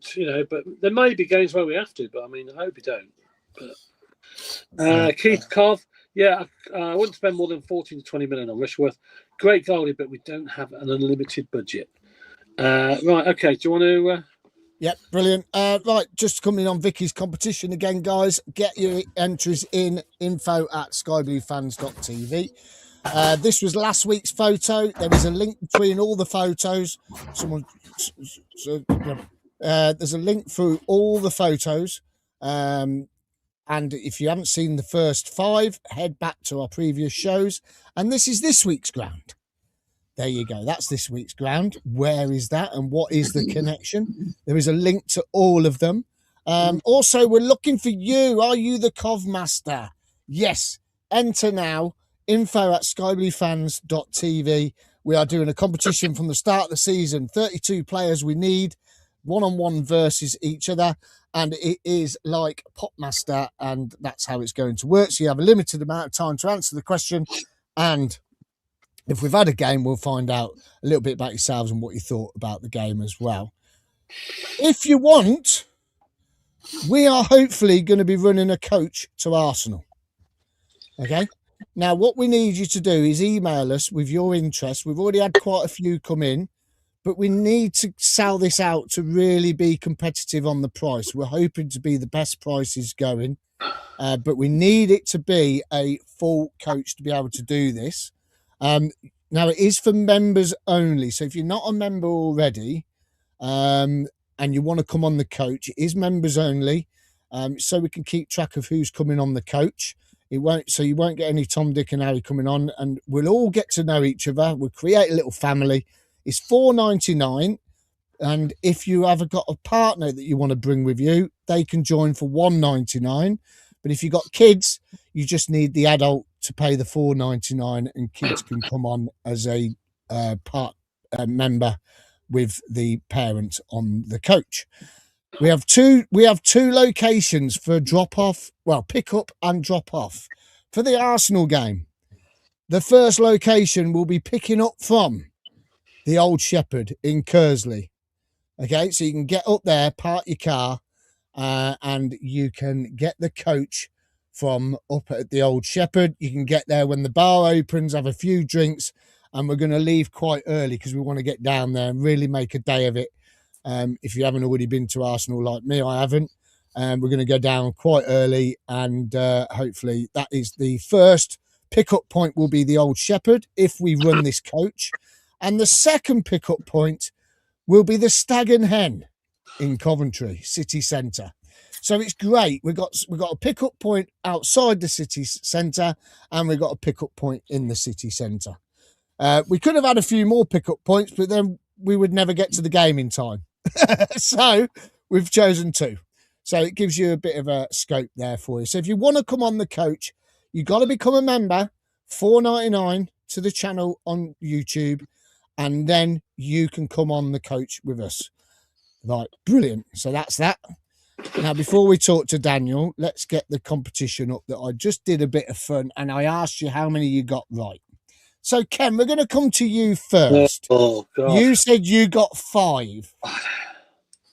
but there may be games where we have to. But I hope we don't. But Keith Cov, I wouldn't spend more than 14 to 20 million on Rushworth. Great goalie, but we don't have an unlimited budget. Right, okay. Do you want to? Yep, brilliant. Right, just coming on Vicky's competition again, guys. Get your entries in, info@skybluefans.tv. This was last week's photo. There is a link between all the photos. There's a link through all the photos. And if you haven't seen the first 5, head back to our previous shows. And this is this week's ground. There you go. That's this week's ground. Where is that and what is the connection? There is a link to all of them. Also, we're looking for you. Are you the Cov Master? Yes. Enter now. info@skybluefans.tv. We are doing a competition from the start of the season. 32 players we need. One-on-one versus each other. And it is like Popmaster. And that's how it's going to work. So you have a limited amount of time to answer the question. And if we've had a game, we'll find out a little bit about yourselves and what you thought about the game as well. If you want, we are hopefully going to be running a coach to Arsenal. Okay? Now, what we need you to do is email us with your interest. We've already had quite a few come in, but we need to sell this out to really be competitive on the price. We're hoping to be the best prices going, but we need it to be a full coach to be able to do this. Now it is for members only. So if you're not a member already, and you want to come on the coach, it is members only. So we can keep track of who's coming on the coach. You won't get any Tom, Dick and Harry coming on, and we'll all get to know each other. We'll create a little family. It's $4.99. And if you ever got a partner that you want to bring with you, they can join for $1.99. But if you've got kids, you just need the adult to pay the $4.99, and kids can come on as a member with the parent on the coach. We have two locations for pick up and drop off for the Arsenal game. The first location will be picking up from the Old Shepherd in Kersley. Okay, so you can get up there, park your car, and you can get the coach from up at the Old Shepherd. You can get there when the bar opens, have a few drinks, and we're going to leave quite early because we want to get down there and really make a day of it. If you haven't already been to Arsenal like me, I haven't. We're going to go down quite early, and hopefully that is the first pickup point will be the Old Shepherd if we run this coach. And the second pickup point will be the Stag and Hen in Coventry city centre. So it's great. We've got a pickup point outside the city centre, and we've got a pickup point in the city centre. We could have had a few more pickup points, but then we would never get to the game in time. So we've chosen 2. So it gives you a bit of a scope there for you. So if you want to come on the coach, you've got to become a member, $4.99 to the channel on YouTube, and then you can come on the coach with us. Right, brilliant. So that's that. Now, before we talk to Daniel, let's get the competition up that I just did a bit of fun, and I asked you how many you got right. So, Ken, we're going to come to you first. Oh, God. You said you got 5.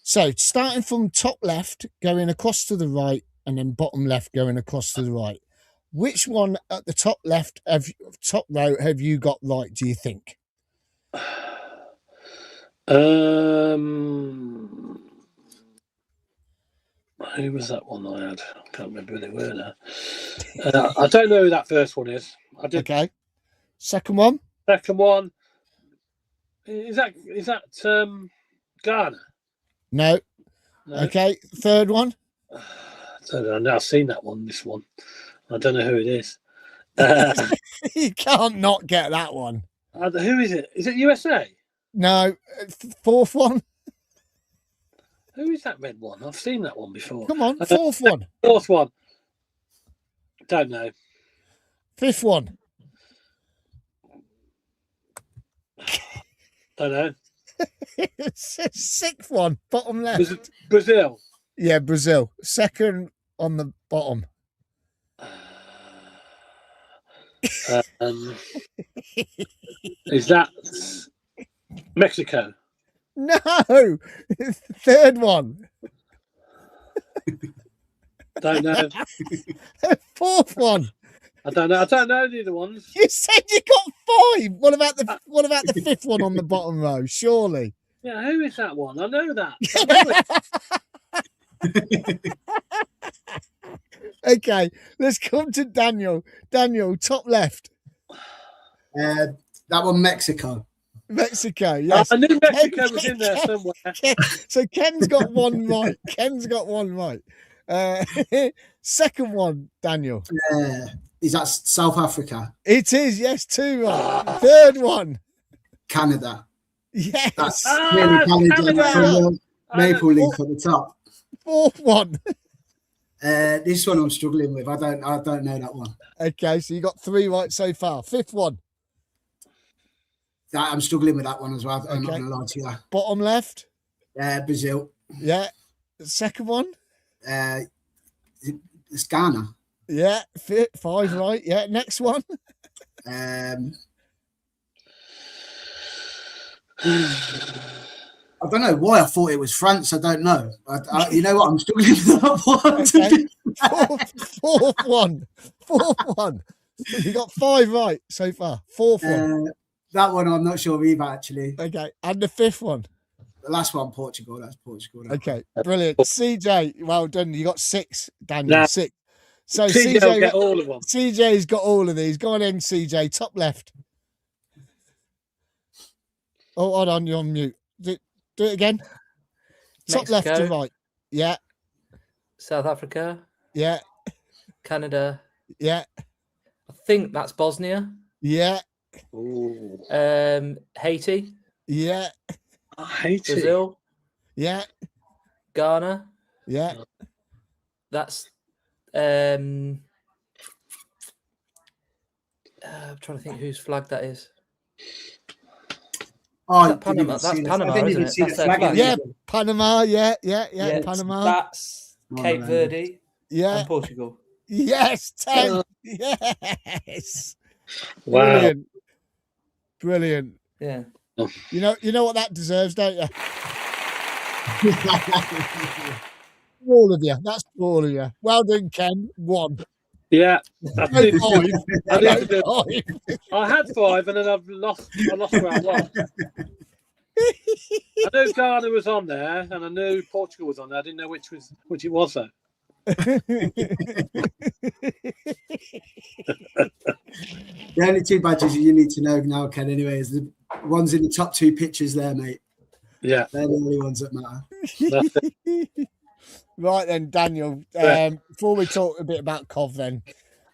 So, starting from top left, going across to the right, and then bottom left, going across to the right. Which one at the top left, top row, have you got right, do you think? Who was that one I had? I can't remember who they were now. I don't know who that first one is. Okay. Second one? Second one. Is that Ghana? No. Okay. Third one? I don't know. I've seen that one, this one. I don't know who it is. You can't not get that one. Who is it? Is it USA? No. Fourth one? Who is that red one? I've seen that one before. Come on, fourth one. Fourth one. Don't know. Fifth one. Don't know. Sixth one, bottom left. Brazil. Yeah, Brazil. Second on the bottom. Is that Mexico? No, third one. Don't know. Fourth one. I don't know. I don't know the other ones. You said you got 5. What about the fifth one on the bottom row? Surely. Yeah, who is that one? I know that. Okay, let's come to Daniel. Daniel, top left. That one, Mexico. Mexico, yes. I knew Mexico was in there somewhere. So Ken's got one right. Ken's got one right. Second one, Daniel. Is that South Africa? It is, yes, 2 right. Third one. Canada. Yes. That's Canada. From the Maple Leaf at the top. Fourth one. This one I'm struggling with. I don't know that one. Okay, so you got 3 right so far. Fifth one. I'm struggling with that one as well. I'm not Okay. going to lie to you. Bottom left. Brazil. Yeah. Second one. It's Ghana. Yeah. 5 right. Yeah. Next one. I don't know why I thought it was France. I don't know. You know what? I'm struggling with that one. Okay. Fourth one. Fourth one. You got 5 right so far. Fourth one. That one I'm not sure either, actually. Okay. And the fifth one. The last one, Portugal. That's Portugal. Okay. Brilliant. CJ, well done. You got 6, Daniel. Nah. 6. So CJ will get all of them. CJ's got all of these. Go on in, CJ. Top left. Oh, hold on. You're on mute. Do it again. Top left to right. Yeah. South Africa. Yeah. Canada. Yeah. I think that's Bosnia. Yeah. Ooh. Haiti. Yeah. Haiti. Brazil. Yeah. Ghana. Yeah. That's I'm trying to think whose flag that is. Oh, That Panama. That's Panama, isn't it? That's their flag. flag. Yeah. Panama. Yeah. Panama. That's Cape Verde Yeah. and Portugal. Yes. 10. Yes. Wow. Brilliant. Yeah. You know what that deserves, don't you? All of you. That's for all of you. Well done, Ken. 1. Yeah. I did 5. I did do- 5. I had 5 and then I lost where I was. I knew Ghana was on there and I knew Portugal was on there. I didn't know which it was though. The only 2 badges you need to know now, Ken, anyway, is the ones in the top 2 pictures there, mate. Yeah. They're the only ones that matter. Right then, Daniel. Before we talk a bit about Cov, then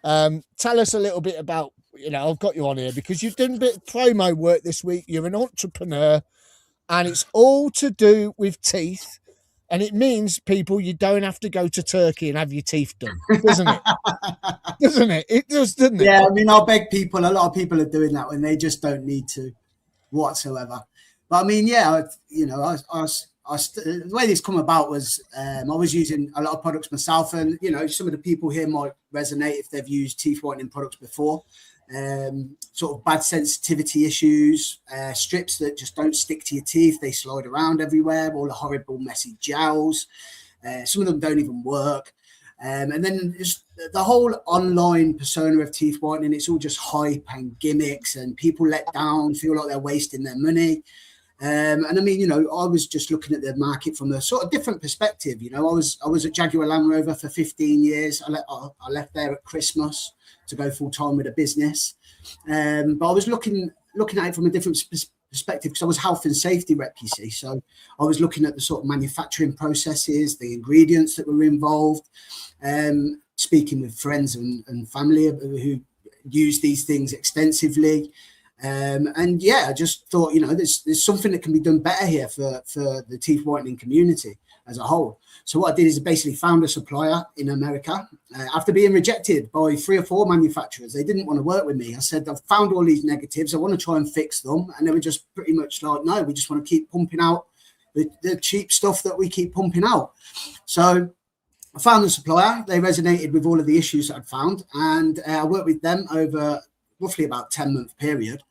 tell us a little bit about. I've got you on here because you've done a bit of promo work this week. You're an entrepreneur, and it's all to do with teeth. And it means, people, you don't have to go to Turkey and have your teeth done, doesn't it? Doesn't it? It does, doesn't it? Yeah, I mean, I beg people. A lot of people are doing that when they just don't need to, whatsoever. But I mean, yeah, the way this come about was I was using a lot of products myself, and some of the people here might resonate if they've used teeth whitening products before. Sort of bad sensitivity issues, strips that just don't stick to your teeth, they slide around everywhere, all the horrible messy gels, some of them don't even work, and then just the whole online persona of teeth whitening, it's all just hype and gimmicks, and people let down, feel like they're wasting their money. And I mean, I was just looking at the market from a sort of different perspective. I was at Jaguar Land Rover for 15 years. I left there at Christmas to go full time with a business. But I was looking at it from a different perspective because I was health and safety rep, you see. So I was looking at the sort of manufacturing processes, the ingredients that were involved, speaking with friends and family who use these things extensively. And yeah, I just thought, there's something that can be done better here for the teeth whitening community as a whole. So what I did is basically found a supplier in America after being rejected by 3 or 4 manufacturers. They didn't want to work with me. I said, I've found all these negatives. I want to try and fix them. And they were just pretty much like, no, we just want to keep pumping out the cheap stuff that we keep pumping out. So I found the supplier. They resonated with all of the issues that I'd found. And I worked with them over roughly about 10-month period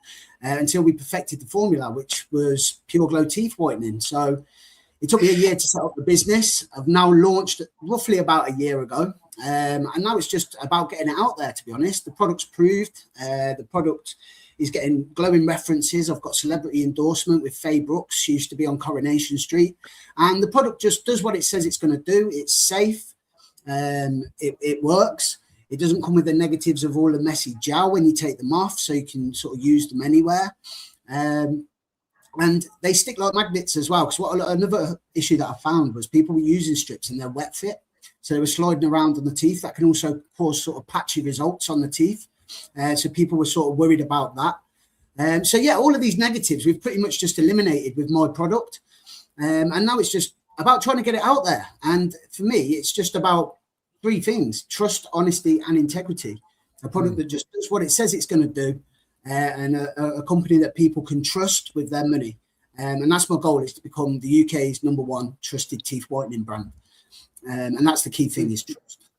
until we perfected the formula, which was Pure Glow teeth whitening. So it took me a year to set up the business. I've now launched roughly about a year ago. And now it's just about getting it out there, to be honest. The product's proved. The product is getting glowing references. I've got celebrity endorsement with Faye Brooks. She used to be on Coronation Street. And the product just does what it says it's going to do. It's safe. It works. It doesn't come with the negatives of all the messy gel when you take them off, so you can sort of use them anywhere. And they stick like magnets as well, because another issue that I found was people were using strips and they're wet fit. So they were sliding around on the teeth. That can also cause sort of patchy results on the teeth. So people were sort of worried about that. So yeah, all of these negatives we've pretty much just eliminated with my product. And now it's just about trying to get it out there. And for me, it's just about three things: trust, honesty, and integrity. A product that just does what it says it's going to do, and a company that people can trust with their money. And that's my goal, is to become the UK's #1 trusted teeth whitening brand. And that's the key thing, is trust.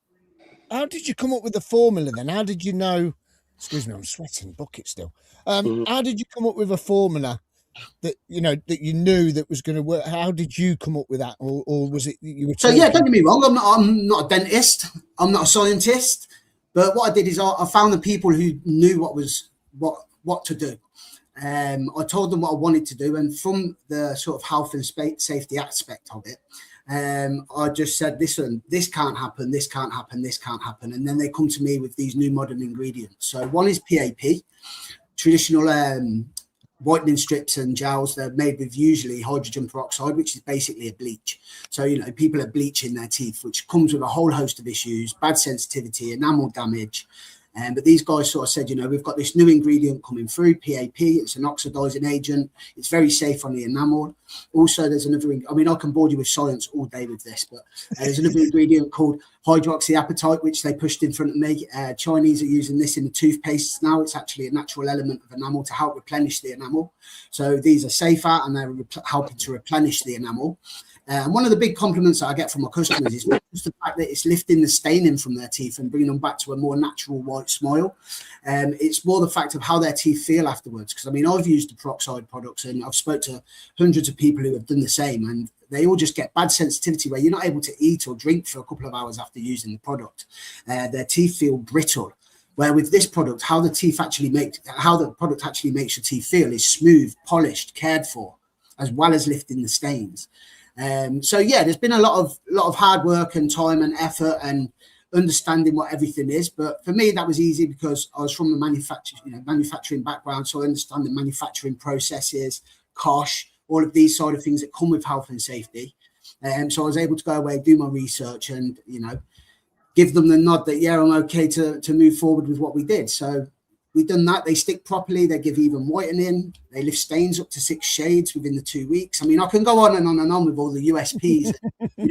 How did you come up with the formula then? How did you know? Excuse me, I'm sweating bucket still. How did you come up with a formula that you knew that was going to work? How did you come up with that, or was it you were? So yeah, don't get me wrong. I'm not a dentist. I'm not a scientist. But what I did is I found the people who knew what to do. I told them what I wanted to do, and from the sort of health and safety aspect of it, I just said, listen, this can't happen, this can't happen, this can't happen. And then they come to me with these new modern ingredients. So one is PAP, traditional whitening strips and gels. They're made with usually hydrogen peroxide, which is basically a bleach. So, people are bleaching their teeth, which comes with a whole host of issues: bad sensitivity, enamel damage. But these guys sort of said, we've got this new ingredient coming through, PAP. It's an oxidizing agent. It's very safe on the enamel. Also, there's another, I can bore you with science all day with this, but there's another ingredient called hydroxyapatite, which they pushed in front of me. Chinese are using this in the toothpastes now. It's actually a natural element of enamel to help replenish the enamel. So these are safer, and they're helping to replenish the enamel. And one of the big compliments that I get from my customers is not just the fact that it's lifting the staining from their teeth and bringing them back to a more natural white smile. It's more the fact of how their teeth feel afterwards. Because, I've used the peroxide products, and I've spoke to hundreds of people who have done the same, and they all just get bad sensitivity where you're not able to eat or drink for a couple of hours after using the product. Their teeth feel brittle. Where with this product, how the product actually makes your teeth feel is smooth, polished, cared for, as well as lifting the stains. So yeah, there's been a lot of hard work and time and effort and understanding what everything is. But for me, that was easy because I was from a manufacturing background, so I understand the manufacturing processes, cost, all of these side of things that come with health and safety. So I was able to go away, do my research, and give them the nod that yeah, I'm okay to move forward with what we did. So we've done that. They stick properly. They give even whitening. They lift stains up to 6 shades within the 2 weeks. I can go on and on and on with all the USPs,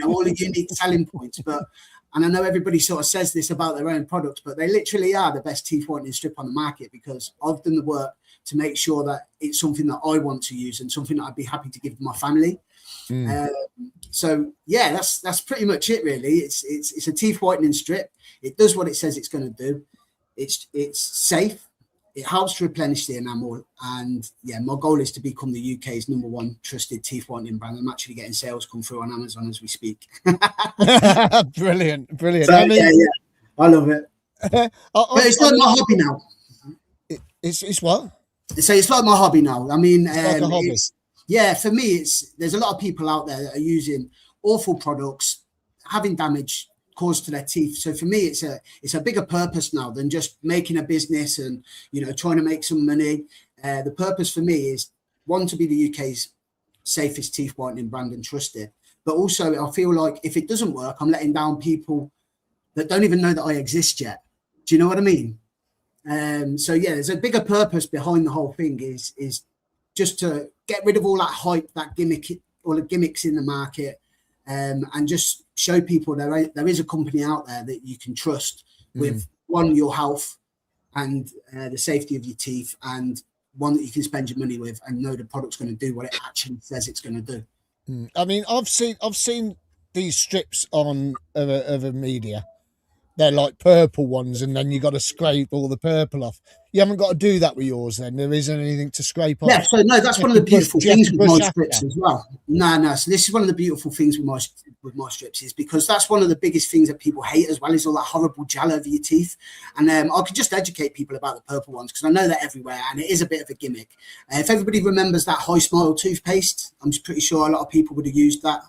all the unique selling points. And I know everybody sort of says this about their own products, but they literally are the best teeth whitening strip on the market, because I've done the work to make sure that it's something that I want to use and something that I'd be happy to give to my family. So yeah, that's pretty much it, really. It's a teeth whitening strip. It does what it says it's going to do. It's safe. It helps to replenish the enamel, and yeah, my goal is to become the UK's #1 trusted teeth whitening brand. I'm actually getting sales come through on Amazon as we speak. Brilliant. So, yeah, I love it. But it's like my hobby now. It's what? So it's like my hobby now. It's like a hobby. Yeah, for me, there's a lot of people out there that are using awful products, having damage caused to their teeth. So for me, it's a bigger purpose now than just making a business and trying to make some money. The purpose for me is, one, to be the UK's safest teeth whitening brand and trusted, but also I feel like if it doesn't work, I'm letting down people that don't even know that I exist yet. Do you know what I mean? So yeah, there's a bigger purpose behind the whole thing, is just to get rid of all that hype, that gimmick, all the gimmicks in the market, and just show people there is a company out there that you can trust with, one, your health and the safety of your teeth, and one that you can spend your money with and know the product's going to do what it actually says it's going to do. I've seen these strips on other media, they're like purple ones, and then you got to scrape all the purple off. You haven't got to do that with yours, then. There isn't anything to scrape off. Yeah, so no, that's one of the beautiful things with my strips as well. No. So this is one of the beautiful things with my strips, is because that's one of the biggest things that people hate as well, is all that horrible gel over your teeth. And I could just educate people about the purple ones, because I know they're everywhere and it is a bit of a gimmick. If everybody remembers that High Smile toothpaste, I'm pretty sure a lot of people would have used that.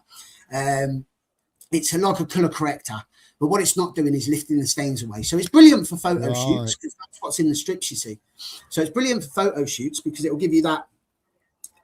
It's like a colour corrector. But what it's not doing is lifting the stains away. So it's brilliant for photo shoots, because that's what's in the strips, you see. So it's brilliant for photo shoots because it will give you that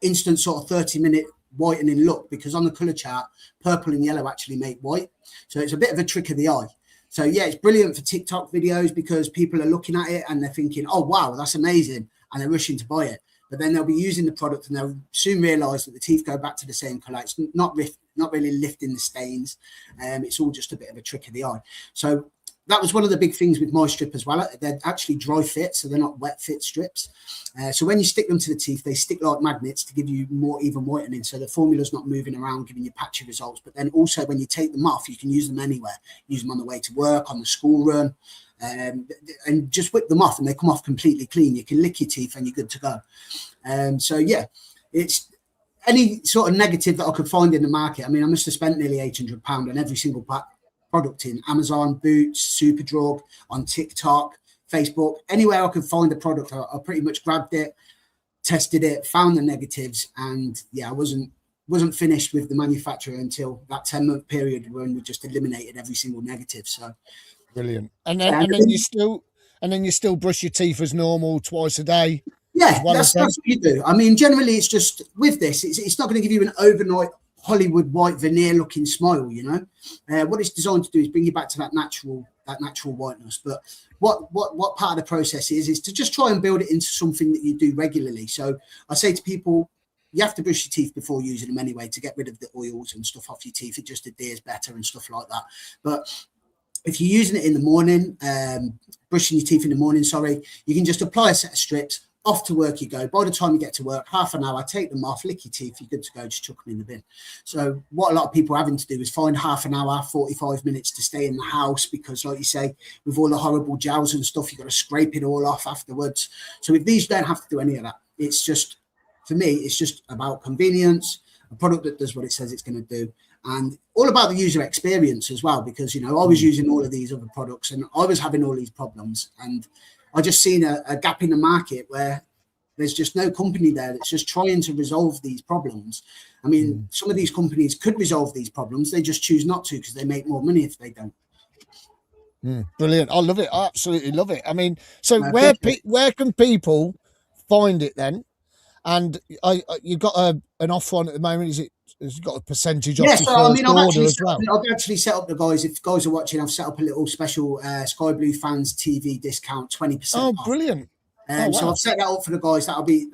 instant sort of 30-minute whitening look, because on the colour chart, purple and yellow actually make white. So it's a bit of a trick of the eye. So, yeah, it's brilliant for TikTok videos because people are looking at it and they're thinking, oh, wow, that's amazing. And they're rushing to buy it. But then they'll be using the product and they'll soon realise that the teeth go back to the same colour. It's not really lifting the stains. It's all just a bit of a trick of the eye. So that was one of the big things with my strip as well. They're actually dry fit, so they're not wet fit strips. So when you stick them to the teeth, they stick like magnets to give you more even whitening. So the formula's not moving around, giving you patchy results. But then also when you take them off, you can use them anywhere. Use them on the way to work, on the school run. And just whip them off and they come off completely clean. You can lick your teeth and you're good to go. So yeah, it's any sort of negative that I could find in the market. I mean, I must have spent nearly £800 on every single product in Amazon, Boots, Superdrug, on TikTok, Facebook, anywhere I could find a product. I pretty much grabbed it, tested it, found the negatives, and yeah, I wasn't finished with the manufacturer until that 10-month period when we just eliminated every single negative. So brilliant. And then you still brush your teeth as normal twice a day. Yeah, that's what you do. I mean, generally, it's just with this, it's not going to give you an overnight Hollywood white veneer looking smile. You know, what it's designed to do is bring you back to that natural whiteness. But what part of the process is to just try and build it into something that you do regularly. So I say to people, you have to brush your teeth before using them anyway to get rid of the oils and stuff off your teeth. It just adheres better and stuff like that. But if you're using it in the morning, brushing your teeth in the morning, you can just apply a set of strips. Off to work you go. By the time you get to work, half an hour, take them off, lick your teeth, you're good to go, just chuck them in the bin. So what a lot of people are having to do is find half an hour, 45 minutes to stay in the house because, like you say, with all the horrible gels and stuff, you've got to scrape it all off afterwards. So with these, you don't have to do any of that. It's just, for me, it's just about convenience, a product that does what it says it's going to do, and all about the user experience as well, because, you know, I was using all of these other products and I was having all these problems, and I just seen a gap in the market where there's just no company there that's just trying to resolve these problems. I mean, some of these companies could resolve these problems. They just choose not to because they make more money if they don't. Brilliant. I love it. I absolutely love it. I mean, so where can people find it then? And you've got an offer on at the moment. Has it got a percentage off? Yeah, so I mean, I've actually set up the guys. If guys are watching, I've set up a little special Sky Blue Fans TV discount, 20% off. Oh, brilliant! So I've set that up for the guys. That'll be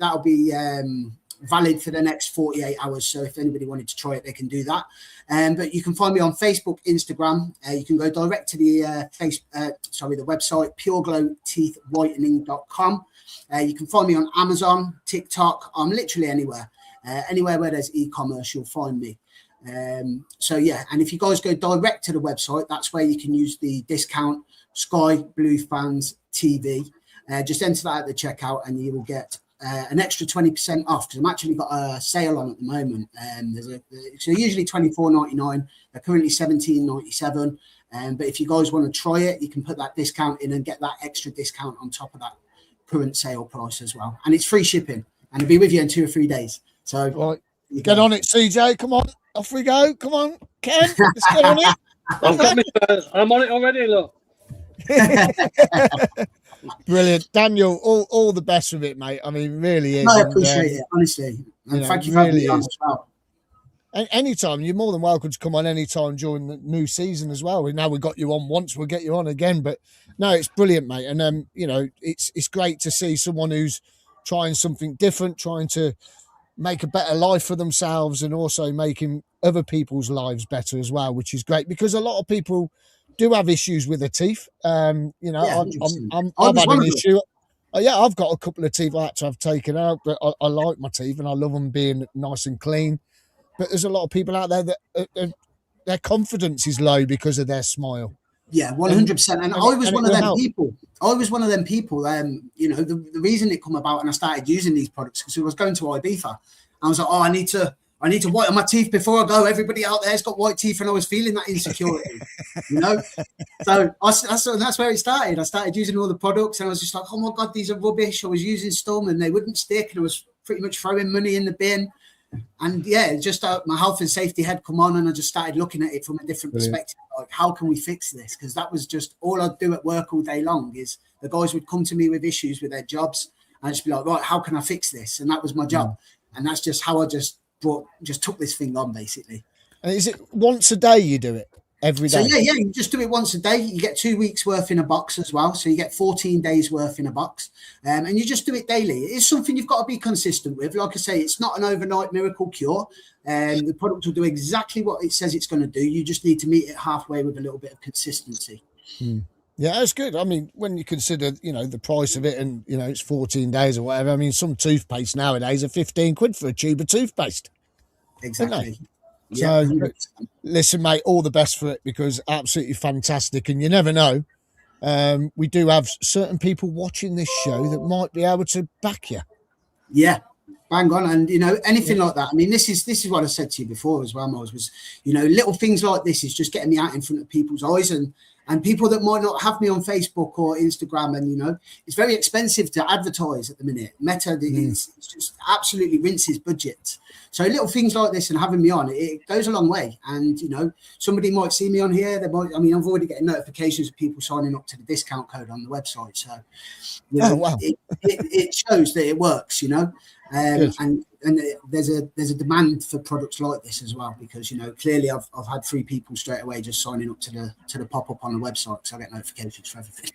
valid for the next 48 hours. So if anybody wanted to try it, they can do that. But you can find me on Facebook, Instagram. You can go direct to the the website pureglowteethwhitening.com. You can find me on Amazon, TikTok. I'm literally anywhere. Anywhere where there's e-commerce, you'll find me. So yeah, and if you guys go direct to the website, that's where you can use the discount Sky Blue Fans TV. Just enter that at the checkout and you will get an extra 20% off, because I'm actually got a sale on at the moment. So usually $24.99. They're currently $17.97. But if you guys want to try it, you can put that discount in and get that extra discount on top of that current sale price as well. And it's free shipping, and it'll be with you in 2 or 3 days. So right, get on it, CJ. Come on, off we go. Come on, Ken, let's get on it. I'm on it already. Look. Brilliant, Daniel. All the best with it, mate. I mean, really is. I appreciate it, honestly. And thank you for having me on as well. And anytime, you're more than welcome to come on anytime during the new season as well. Now we've got you on once, we'll get you on again. But no, it's brilliant, mate. And you know, it's great to see someone who's trying something different, trying to make a better life for themselves, and also making other people's lives better as well, which is great, because a lot of people do have issues with their teeth. You know, yeah, I've had an issue. Yeah, I've got a couple of teeth I had to have taken out, but I like my teeth and I love them being nice and clean. But there's a lot of people out there that their confidence is low because of their smile. Yeah, 100%. And I was one of them people. I was one of them people. You know, the reason it come about and I started using these products because I was going to Ibiza. I was like, oh, I need to whiten my teeth before I go. Everybody out there's got white teeth, and I was feeling that insecurity, you know. So that's where it started. I started using all the products, and I was just like, oh my god, these are rubbish. I was using Storm, and they wouldn't stick, and I was pretty much throwing money in the bin. And yeah, just my health and safety had come on, and I just started looking at it from a different perspective. Like, how can we fix this? Because that was just all I'd do at work all day long. Is the guys would come to me with issues with their jobs, and I'd just be like, right, how can I fix this? And that was my job, and that's just how I just took this thing on, basically. And is it once a day you do it? Every day? So yeah, you just do it once a day. You get 2 weeks worth in a box as well. So you get 14 days worth in a box. And you just do it daily. It's something you've got to be consistent with. Like I say, it's not an overnight miracle cure. The product will do exactly what it says it's going to do. You just need to meet it halfway with a little bit of consistency. Yeah, that's good. I mean, when you consider, you know, the price of it and, you know, it's 14 days or whatever. I mean, some toothpaste nowadays are 15 quid for a tube of toothpaste. Exactly. So, yeah, listen, mate, all the best for it because absolutely fantastic. And you never know. We do have certain people watching this show that might be able to back you. Yeah, bang on. And, you know, anything like that. I mean, this is what I said to you before as well, Miles, was, you know, little things like this is just getting me out in front of people's eyes and people that might not have me on Facebook or Instagram. And, you know, it's very expensive to advertise at the minute. Meta is just absolutely rinses budget. So little things like this and having me on, it goes a long way. And, you know, somebody might see me on here. They might, I mean, I've already getting notifications of people signing up to the discount code on the website. So, you know, it shows that it works, you know. And there's a demand for products like this as well, because, you know, clearly I've had 3 people straight away just signing up to the pop-up on the website, so I get notifications for everything.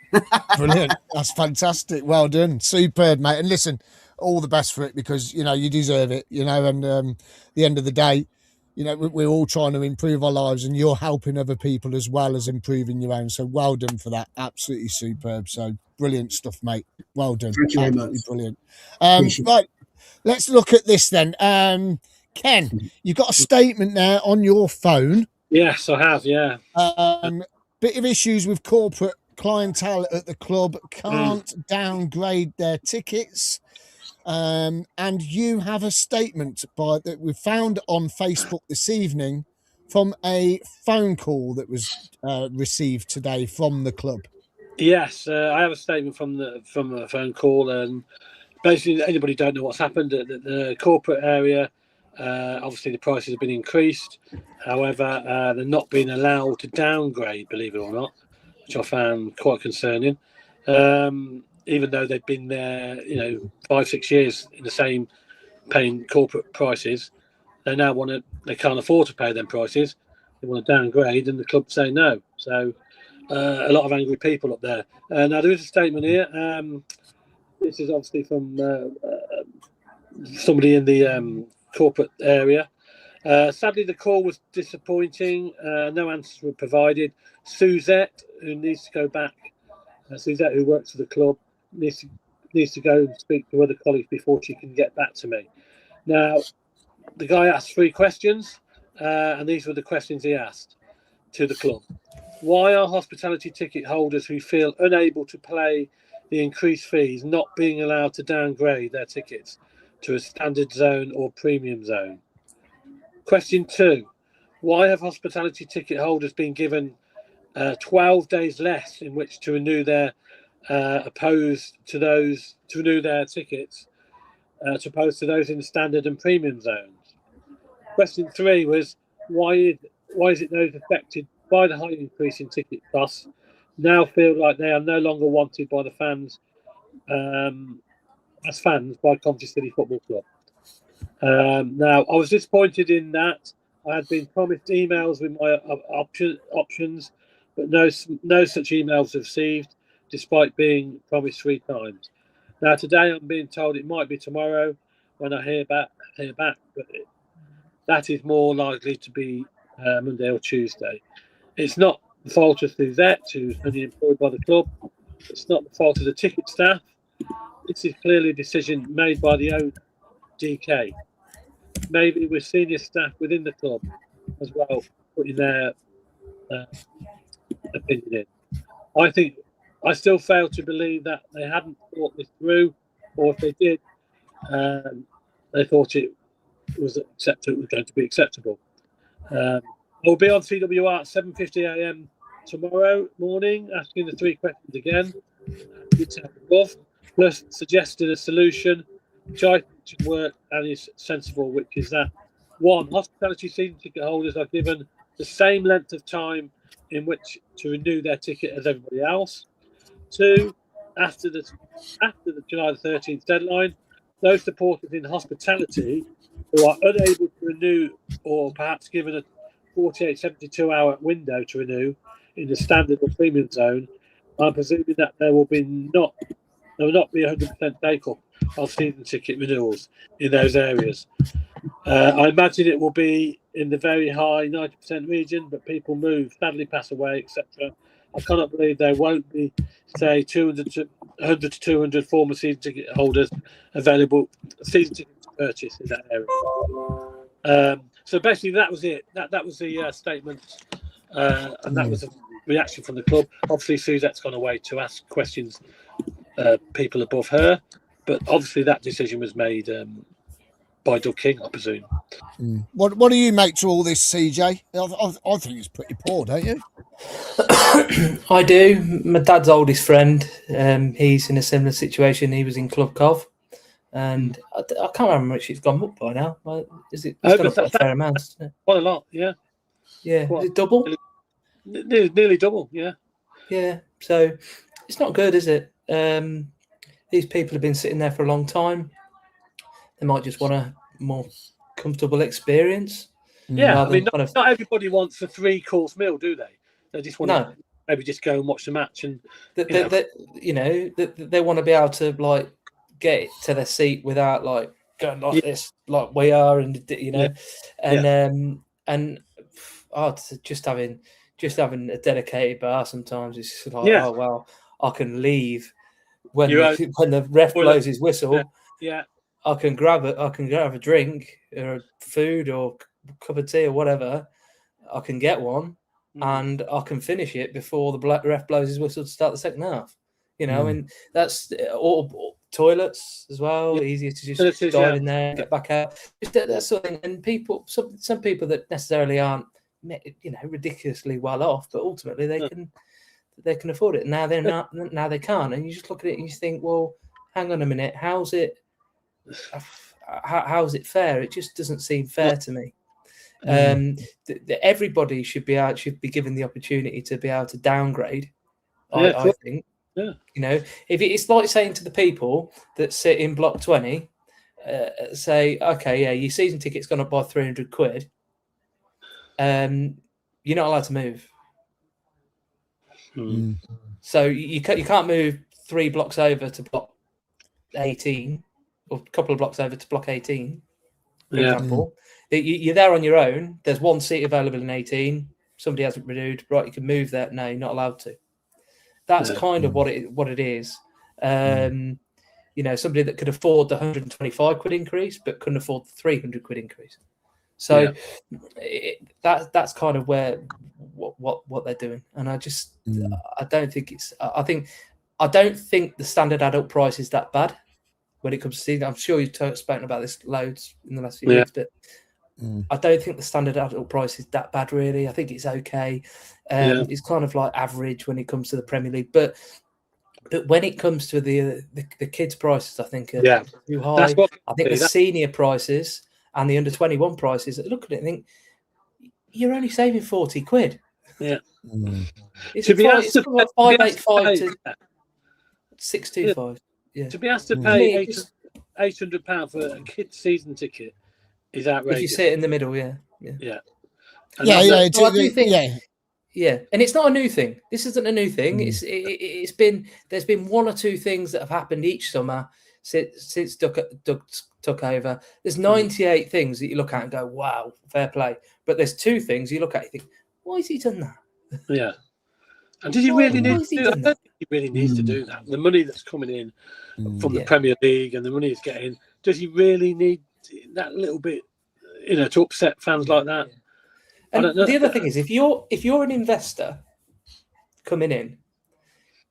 Brilliant. That's fantastic. Well done. Superb, mate. And listen, all the best for it because, you know, you deserve it, you know, and the end of the day, you know, we're all trying to improve our lives and you're helping other people as well as improving your own. So well done for that. Absolutely superb. So brilliant stuff, mate. Well done. Thank you very much. Brilliant. Right. Let's look at this then. Ken, you've got a statement there on your phone. Yes, I have, yeah. Bit of issues with corporate clientele at the club, can't downgrade their tickets. And you have a statement that we found on Facebook this evening from a phone call that was received today from the club. Yes, I have a statement from a phone call, and basically anybody don't know what's happened at the corporate area. Obviously the prices have been increased, however they're not being allowed to downgrade, believe it or not, which I found quite concerning. Even though they've been there, you know, 5-6 years in the same paying corporate prices, they now they can't afford to pay them prices. They want to downgrade, and the club say no. So a lot of angry people up there. Now there is a statement here. This is obviously from somebody in the corporate area. Sadly, the call was disappointing. No answers were provided. Suzette, who needs to go back, Suzette, who works for the club, needs to go and speak to other colleagues before she can get back to me. Now, the guy asked 3 questions, and these were the questions he asked to the club. Why are hospitality ticket holders who feel unable to pay the increased fees not being allowed to downgrade their tickets to a standard zone or premium zone? Question 2, why have hospitality ticket holders been given 12 days less in which to renew their opposed to renew their tickets as opposed to those in the standard and premium zones? Question 3 was why is it those affected by the high increase in ticket costs now feel like they are no longer wanted by the fans as fans by Coventry City Football Club? Now, I was disappointed in that. I had been promised emails with my options, but no such emails received, despite being promised 3 times. Now, today I'm being told it might be tomorrow when I hear back, but that is more likely to be Monday or Tuesday. It's not the fault of Suzette, who's only employed by the club. It's not the fault of the ticket staff. This is clearly a decision made by the owner, DK. Maybe with senior staff within the club as well, putting their opinion in. I still fail to believe that they hadn't thought this through, or if they did, they thought it was going to be acceptable. I'll be on CWR at 7:50 a.m. tomorrow morning, asking the 3 questions again, above, plus suggested a solution which I think should work and is sensible, which is that 1, hospitality season ticket holders are given the same length of time in which to renew their ticket as everybody else. 2, after the July the 13th deadline, those supporters in hospitality who are unable to renew or perhaps given a 48, 72-hour window to renew in the standard or premium zone, I'm presuming that there will not be 100% take-up of season ticket renewals in those areas. I imagine it will be in the very high 90% region, but people move, sadly pass away, etc. I cannot believe there won't be, say, 100 to 200 former season ticket holders available season ticket to purchase in that area. So basically, that was it. That was the statement, and that was a reaction from the club. Obviously, Suzette's gone away to ask questions, people above her, but obviously that decision was made by Doug King, I presume. What do you make to all this, CJ? I think it's pretty poor, don't you? I do. My dad's oldest friend, he's in a similar situation. He was in Club Cov, and I can't remember how much it's gone up by now. It's gone up by a fair amount. Quite a lot, yeah. Yeah, is it double? Nearly double, yeah. Yeah, so it's not good, is it? These people have been sitting there for a long time. They might just want a more comfortable experience. Yeah, I mean, not everybody wants a 3-course meal, do they? They just want to maybe just go and watch the match, and they want to be able to like get to their seat without like going like this, like we are, and just having a dedicated bar sometimes is just like, oh well, I can leave when the ref blows his whistle. Yeah. I can grab a drink or a food or a cup of tea or whatever. I can get one and I can finish it before the ref blows his whistle to start the second half. And that's all toilets as well. Easier to just dive in there, get back out. Just that sort of thing. And people, some people that necessarily aren't, ridiculously well off, but ultimately they can afford it. Now they're not. Now they can't. And you just look at it and you think, well, hang on a minute, how's it fair? It just doesn't seem fair to me. Everybody should be given the opportunity to be able to downgrade. I think. Yeah. If it's like saying to the people that sit in block 20, say, okay, yeah, your season ticket's gone up by 300 quid. You're not allowed to move. So you can't move 3 blocks over to block 18, or a couple of blocks over to block 18, for example. You're there on your own. There's 1 seat available in 18. Somebody hasn't renewed. Right, you can move there. No, you're not allowed to. That's kind of what it is. Somebody that could afford the 125 quid increase, but couldn't afford the 300 quid increase. So that's kind of what they're doing. And I just I don't think I don't think the standard adult price is that bad when it comes to season. I'm sure you've spoken about this loads in the last few weeks, but I don't think the standard adult price is that bad, really. I think it's okay. It's kind of like average when it comes to the Premier League, but when it comes to the kids' prices, I think are too high. I think the senior prices and the under 21 prices, look at it and think you're only saving 40 quid. Yeah, it's to be asked to 585 to 625. Yeah, to be asked to pay £800 for a kid's season ticket is outrageous. If you sit in the middle, yeah. And it's not a new thing. This isn't a new thing. There's been 1 or 2 things that have happened each summer since Doug took over. There's 98 things that you look at and go, wow, fair play. But there's 2 things you look at and you think, why has he done that? Yeah. And did he really need to do that? I don't think he really needs to do that. The money that's coming in from the Premier League and the money he's getting, does he really need that little bit, to upset fans like that? And the other thing is, if you're an investor coming in.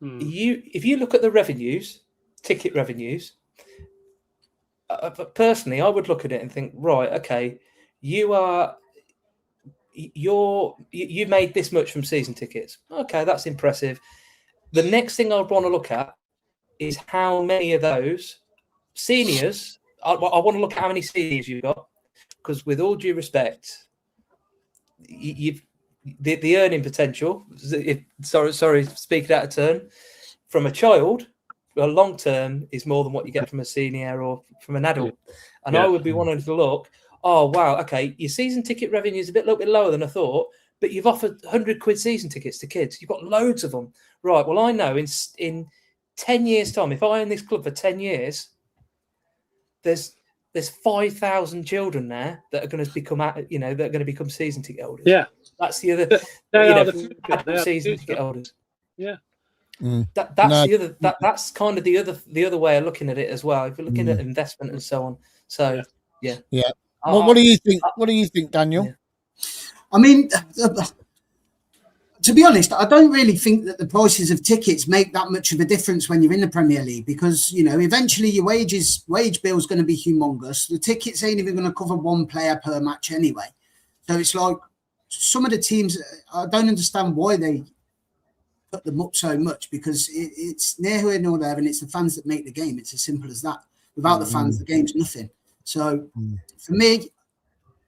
If you look at the revenues, ticket revenues, personally, I would look at it and think, right, okay, you made this much from season tickets. Okay, that's impressive. The next thing I'd want to look at is how many of those seniors. I want to look at how many seniors you've got, because with all due respect, you've the earning potential. Sorry, speaking out of turn, from a child, a long term is more than what you get from a senior or from an adult. And I would be wanting to look. Oh wow, okay, your season ticket revenue is a little bit lower than I thought, but you've offered £100 season tickets to kids. You've got loads of them, right? Well, I know in 10 years' time, if I own this club for 10 years, there's 5,000 children there that are going to become, that are going to become season ticket holders. Yeah, that's the other season ticket holders. Yeah, that's kind of the other way of looking at it as well. If you're looking at investment and so on, so yeah. Well, what do you think? What do you think, Daniel? Yeah. I mean, to be honest, I don't really think that the prices of tickets make that much of a difference when you're in the Premier League, because, eventually your wage bill is going to be humongous. The tickets ain't even going to cover one player per match anyway. So it's like some of the teams, I don't understand why they put them up so much, because it's near here nor there, and it's the fans that make the game. It's as simple as that. Without the fans, the game's nothing. So for me,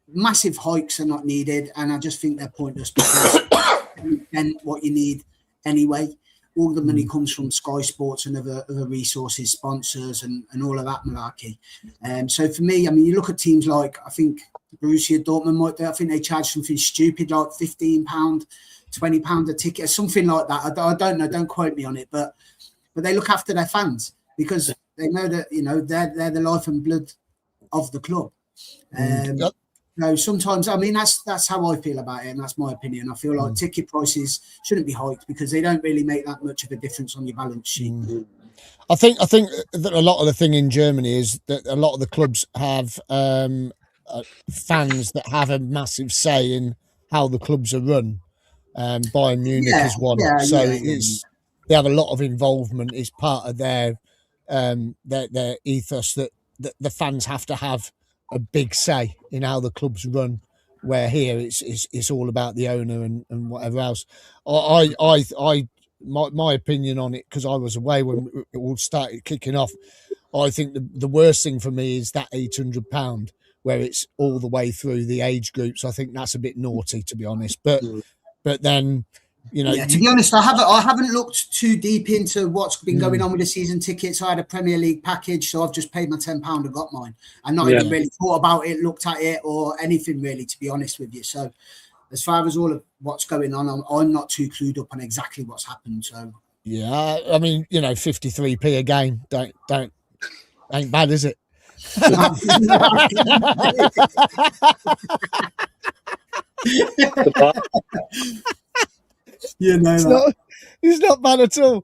massive hikes are not needed, and I just think they're pointless, because then what you need anyway. All the money comes from Sky Sports and other resources, sponsors, and all of that malarkey. So for me, I mean, you look at teams like, I think Borussia Dortmund I think they charge something stupid like £15, £20 a ticket, or something like that. I don't know, don't quote me on it, but they look after their fans, because they know that they're the life and blood of the club. Sometimes, I mean, that's how I feel about it, and that's my opinion. I feel like ticket prices shouldn't be hiked, because they don't really make that much of a difference on your balance sheet. I think that a lot of the thing in Germany is that a lot of the clubs have fans that have a massive say in how the clubs are run. Bayern Munich is one, they have a lot of involvement. It's part of their ethos that the fans have to have a big say in how the clubs run, where here it's all about the owner and whatever else. My opinion on it, because I was away when it all started kicking off, I think the worst thing for me is that £800, where it's all the way through the age groups. I think that's a bit naughty, to be honest. But then, to be honest, I haven't looked too deep into what's been going on with the season tickets. I had a Premier League package, so I've just paid my £10 and got mine. I've not even really thought about it, looked at it, or anything really, to be honest with you. So as far as all of what's going on, I'm not too clued up on exactly what's happened. So I mean, 53p a game ain't bad, is it? It's not bad at all.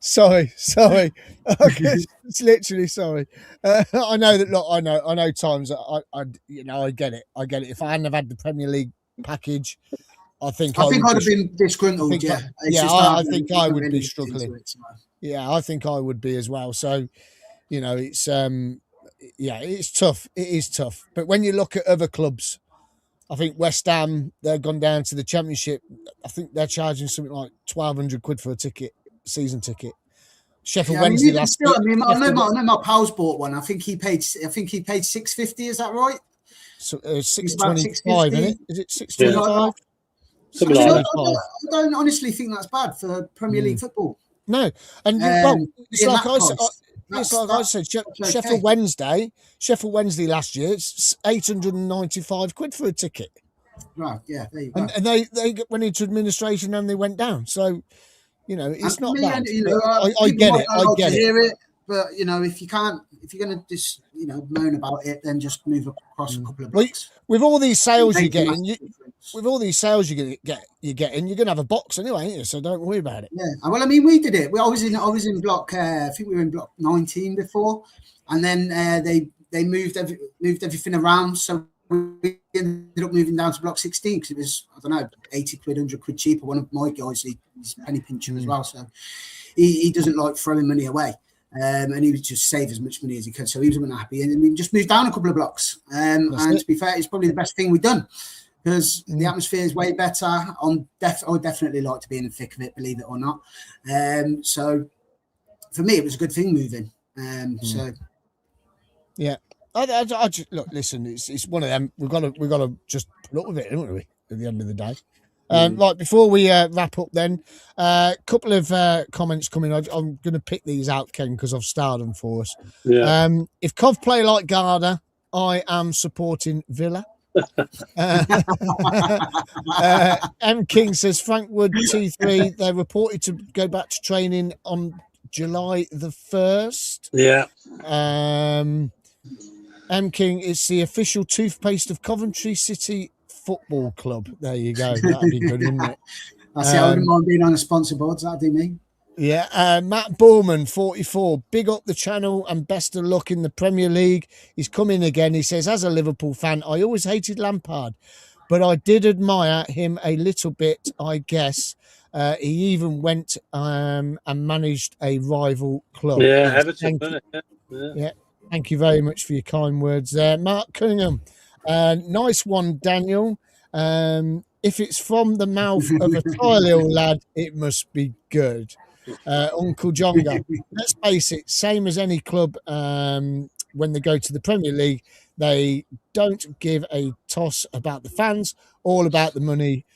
Sorry. Okay, it's literally sorry. I know that. Look, I know times that I get it. If I hadn't have had the Premier League package, I think I'd have been disgruntled. I think I would be struggling. Yeah, I think I would be as well. So, it's it's tough. It is tough. But when you look at other clubs, I think West Ham, they've gone down to the Championship. I think they're charging something like £1,200 for a season ticket. Sheffield Wednesday last year. I know my pal's bought one. I think he paid £650. Is that right? So, £625, isn't it? Is it £625? I don't honestly think that's bad for Premier League football. No, and it's like I said, Sheffield Wednesday last year, it's £895 for a ticket. Right, yeah, there you go. And they went into administration and they went down. So, it's not bad. I get it. I get it. But if you're going to just moan about it, then just move across a couple of blocks. With all these sales you're getting, you're going to have a box anyway, ain't you? So don't worry about it. Yeah. Well, I mean, we did it. I was in block. I think we were in block 19 before, and then they moved everything around. So we ended up moving down to block 16 because it was, I don't know, 80 quid, 100 quid cheaper. One of my guys, he's penny pincher as well, so he doesn't like throwing money away. And he would just save as much money as he could. So he was unhappy. And we just moved down a couple of blocks. And to be fair, it's probably the best thing we've done because the atmosphere is way better. I would definitely like to be in the thick of it, believe it or not. So for me, it was a good thing moving. So yeah, I just, look, listen, it's one of them. We've got to just put up with it, haven't we? At the end of the day. Right, before we wrap up then, a couple of comments coming. I'm going to pick these out, Ken, because I've starred them for us. Yeah. If Cov play like Garda, I am supporting Villa. M. King says, Frank Wood, T3, they're reported to go back to training on July the 1st. Yeah. M. King is the official toothpaste of Coventry City Football Club. There you go. That'd be good, wouldn't it? I see. I wouldn't mind being on a sponsor board. That'd do me. Yeah. Matt Borman, 44. Big up the channel and best of luck in the Premier League. He's coming again. He says, as a Liverpool fan, I always hated Lampard, but I did admire him a little bit, I guess. He even went and managed a rival club. Yeah, Everton. Yeah. Thank you very much for your kind words there. Mark Cunningham. Nice one, Daniel. If it's from the mouth of a Tyleo lad, it must be good. Uncle Jonga. Let's face it, same as any club when they go to the Premier League, they don't give a toss about the fans, all about the money.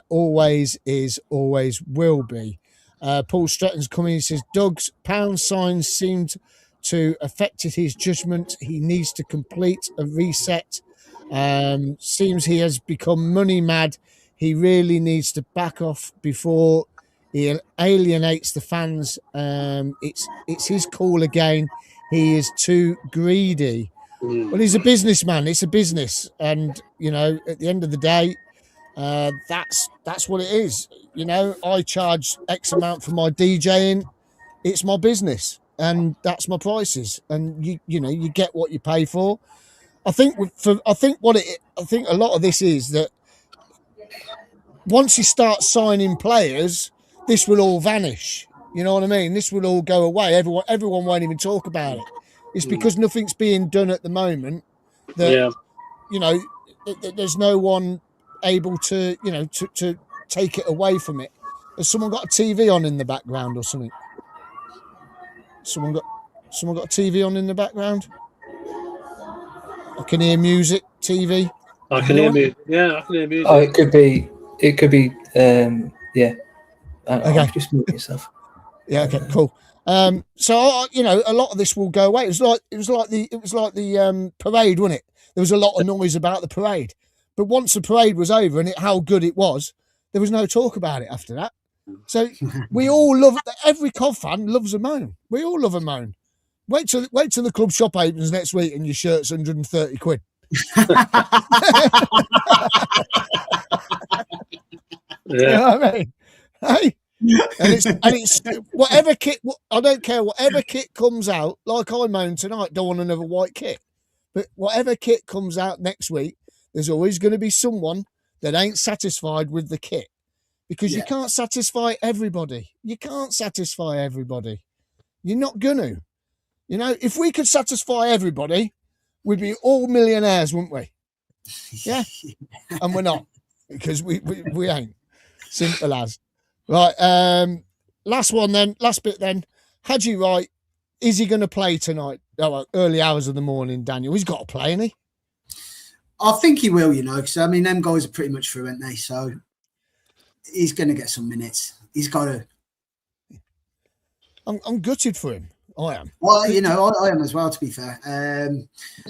Always is, always will be. Paul Stratton's coming. He says, Doug's pound signs seemed to affected his judgment. He needs to complete a reset. Seems he has become money mad. He really needs to back off before he alienates the fans. It's his call again. He is too greedy. Well, he's a businessman. It's a business, and you know, at the end of the day, that's what it is. You know, I charge X amount for my DJing. It's my business. And that's my prices, and you know you get what you pay for. I think a lot of this is that once you start signing players, this will all vanish. You know what I mean? This will all go away. Everyone won't even talk about it. It's because nothing's being done at the moment that you know there's no one able to to take it away from it. Has someone got a TV on in the background or something? Someone got a TV on in the background. I can hear music, TV. I can hear music. Yeah, I can hear music. Oh, it could be. Yeah. Okay. Just mute yourself. Yeah. Okay. Cool. So you know, a lot of this will go away. It was like the parade, wasn't it? There was a lot of noise about the parade, but once the parade was over and how good it was, there was no talk about it after that. So we all love every Cov fan loves a moan. We all love a moan. Wait till the club shop opens next week and your shirt's 130 quid. Yeah. You know what I mean? Hey, and it's whatever kit. I don't care whatever kit comes out. Like I moan tonight, don't want another white kit. But whatever kit comes out next week, there's always going to be someone that ain't satisfied with the kit. Because you can't satisfy everybody. You can't satisfy everybody. You're not going to. You know, if we could satisfy everybody, we'd be all millionaires, wouldn't we? Yeah. And we're not. Because we ain't. Simple as. Right. Last one then. Last bit then. Hadji Wright, is he going to play tonight? Oh, early hours of the morning, Daniel. He's got to play, hasn't he? I think he will, you know, because, I mean, them guys are pretty much through, aren't they? So he's going to get some minutes. He's got to. I'm gutted for him. I am. Well, you know, I am as well, to be fair.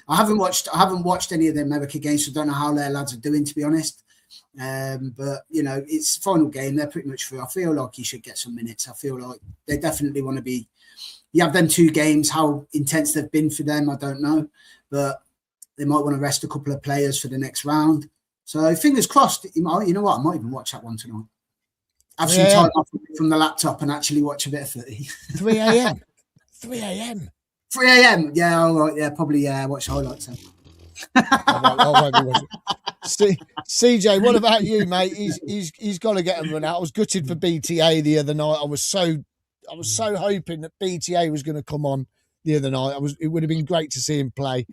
I haven't watched any of them America games, so I don't know how their lads are doing, to be honest. But, you know, it's final game. They're pretty much through. I feel like he should get some minutes. I feel like they definitely want to be. You have them 2 games, how intense they've been for them, I don't know. But they might want to rest a couple of players for the next round. So fingers crossed. You know what? I might even watch that one tonight. Have some time off from the laptop and actually watch a bit of footy. 3 a.m. 3 a.m. 3 a.m. Yeah, all right. Yeah, probably watch highlights then. I won't be watching. CJ, what about you, mate? He's got to get him run out. I was gutted for BTA the other night. I was so hoping that BTA was going to come on the other night. It would have been great to see him play.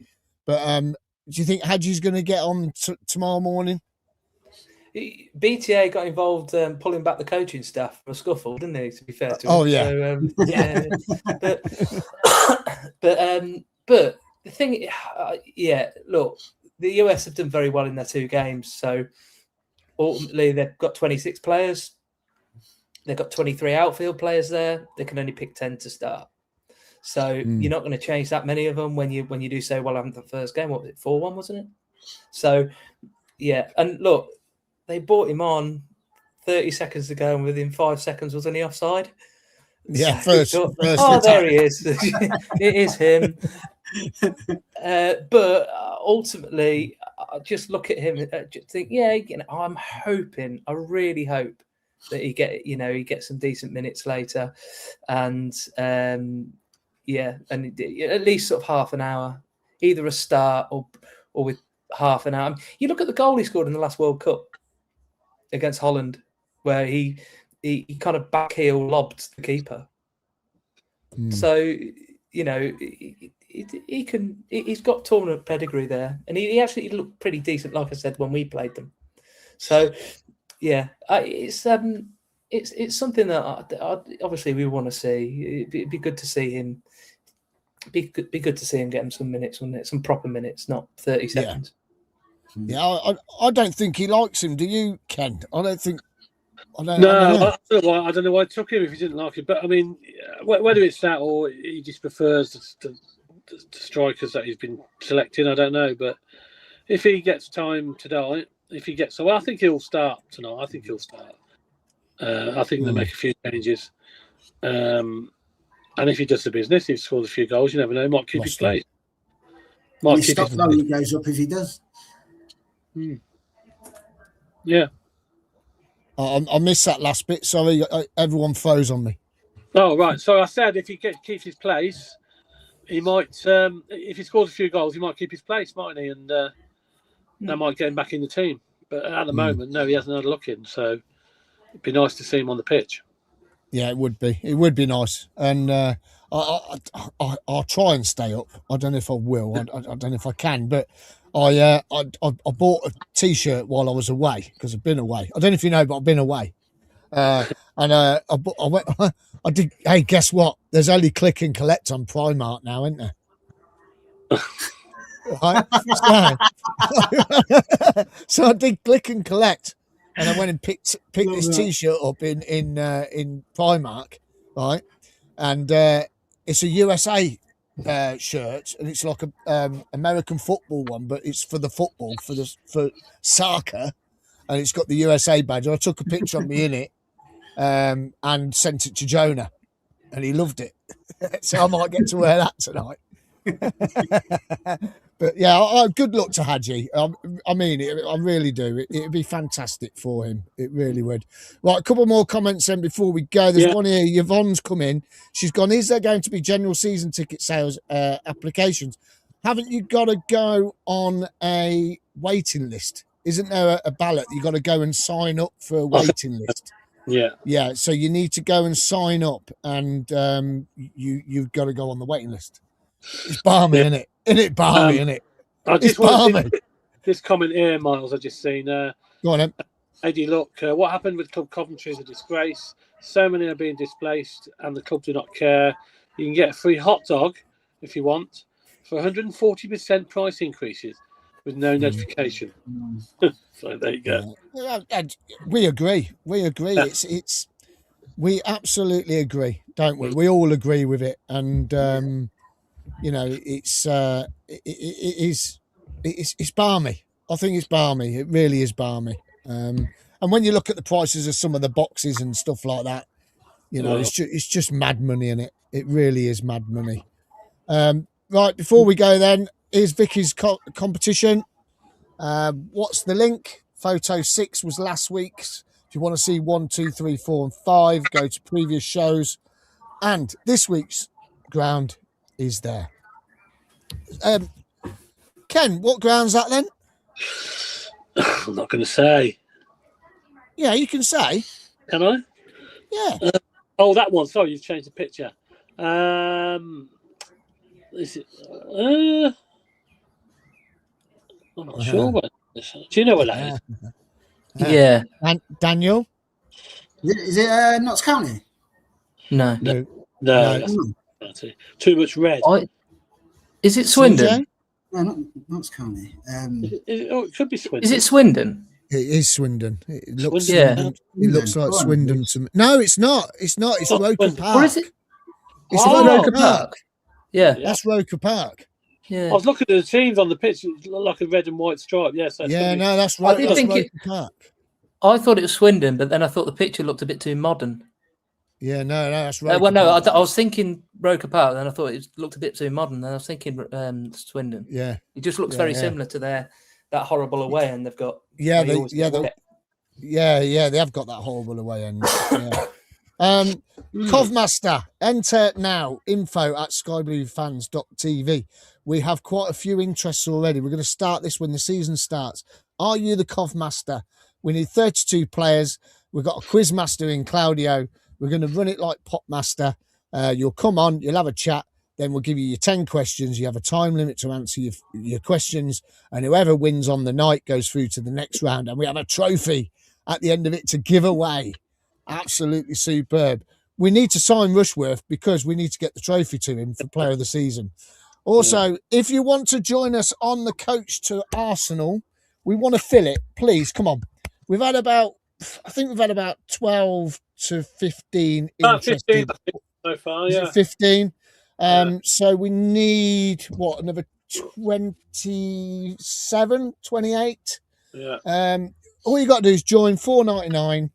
But do you think Hadji's going to get on tomorrow morning? BTA got involved pulling back the coaching staff for a scuffle, didn't they? To be fair to him. Oh yeah, so, yeah. But the thing, look, the US have done very well in their 2 games. So ultimately, they've got 26 players. They've got 23 outfield players there. They can only pick 10 to start. So you're not going to change that many of them when you do so well on the first game. What was it, 4-1, wasn't it? So yeah, and look, they brought him on 30 seconds ago, and within 5 seconds was he offside? Yeah, so, first oh, there he is. It is him. But ultimately, I just look at him and just think, I'm hoping, I really hope that he gets some decent minutes later, and and at least sort of half an hour, either a start or with half an hour. You look at the goal he scored in the last World Cup against Holland, where he kind of backheel lobbed the keeper. So he's got tournament pedigree there, and he actually looked pretty decent, like I said, when we played them. So yeah, it's something that obviously we want to see. It'd be good to see him. Be good to see him get him some minutes, wouldn't it? Some proper minutes, not 30 seconds. Yeah, I don't think he likes him. Do you, Ken? I don't know. I don't know why I took him if he didn't like him. But I mean, whether it's that or he just prefers the strikers that he's been selecting, I don't know. But if he gets time tonight, I think he'll start tonight. I think he'll start. I think they'll make a few changes. And if he does the business, he scores a few goals. You never know. He might keep his place. His stock value goes up if he does. Yeah. I missed that last bit. Sorry, everyone froze on me. Oh, right. So I said if he keeps his place, he might. If he scores a few goals, he might keep his place, mightn't he? And that might get him back in the team. But at the moment, no, he hasn't had a look in. So it'd be nice to see him on the pitch. Yeah, it would be. It would be nice. And I'll try and stay up. I don't know if I will. I don't know if I can. But I bought a T-shirt while I was away because I've been away. I don't know if you know, but I've been away. I went. I did. Hey, guess what? There's only click and collect on Primark now, isn't there? Right? So I did click and collect, and I went and picked this T-shirt up in Primark, right? And it's a USA shirt, and it's like a American football one, but it's for the football for soccer, and it's got the USA badge. I took a picture of me in it, and sent it to Jonah, and he loved it. So I might get to wear that tonight. But yeah, good luck to Hadji. I mean it. I really do. It'd be fantastic for him. It really would. Right, a couple more comments then before we go. There's one here. Yvonne's come in. She's gone, is there going to be general season ticket sales applications? Haven't you got to go on a waiting list? Isn't there a ballot? You got to go and sign up for a waiting list. Yeah. So you need to go and sign up, and you've got to go on the waiting list. It's balmy, isn't it? Isn't it balmy, isn't it? I just want this comment here, Miles. I just seen. Go on, then. Eddie, look, what happened with Club Coventry is a disgrace. So many are being displaced, and the club do not care. You can get a free hot dog if you want for 140% price increases with no notification. So there you go. We agree. It's we absolutely agree, don't we? We all agree with it, and it's balmy. I think it's balmy. It really is balmy. And when you look at the prices of some of the boxes and stuff like that, it's just mad money in it. It really is mad money. Right, before we go then, here's Vicky's competition. What's the link? Photo 6 was last week's. If you want to see 1, 2, 3, 4, and 5, go to previous shows. And this week's ground is there. Ken, what ground's that then? I'm not going to say. Yeah, you can say. Can I? Yeah. Oh, that one. Sorry, you've changed the picture. Is it? I'm not sure. What do you know what that is? Yeah. And Daniel? Is it Notts County? No. No. That's it. Too much red. Is it Swindon? No, not Notts County. It could be Swindon. Is it Swindon? It is Swindon. It looks, Swindon. It looks like Swindon to me. No, it's not. It's not. It's Roker Park. What is it? It's Roker Park. Yeah. That's Roker Park. Yeah. I was looking at the teams on the pitch. It looked like a red and white stripe. Yes. That's right. I think Roker Park. I thought it was Swindon, but then I thought the picture looked a bit too modern. Yeah, no, that's right. I was thinking Roker Park, then I thought it looked a bit too modern. Then I was thinking Swindon. Yeah, it just looks very similar to that horrible away end they've got. They have got that horrible away end. Covmaster, enter now. info@skybluefans.tv. We have quite a few interests already. We're going to start this when the season starts. Are you the Covmaster? We need 32 players. We've got a quiz master in Claudio. We're going to run it like Popmaster. You'll come on, you'll have a chat, then we'll give you your 10 questions. You have a time limit to answer your questions, and whoever wins on the night goes through to the next round. And we have a trophy at the end of it to give away. Absolutely superb. We need to sign Rushworth because we need to get the trophy to him for Player of the Season. Also, if you want to join us on the coach to Arsenal, we want to fill it. Please, come on. We've had about 12 to 15 interested. 15 so far, yeah. 15. So we need another 27, 28. Yeah. All you got to do is join $4.99.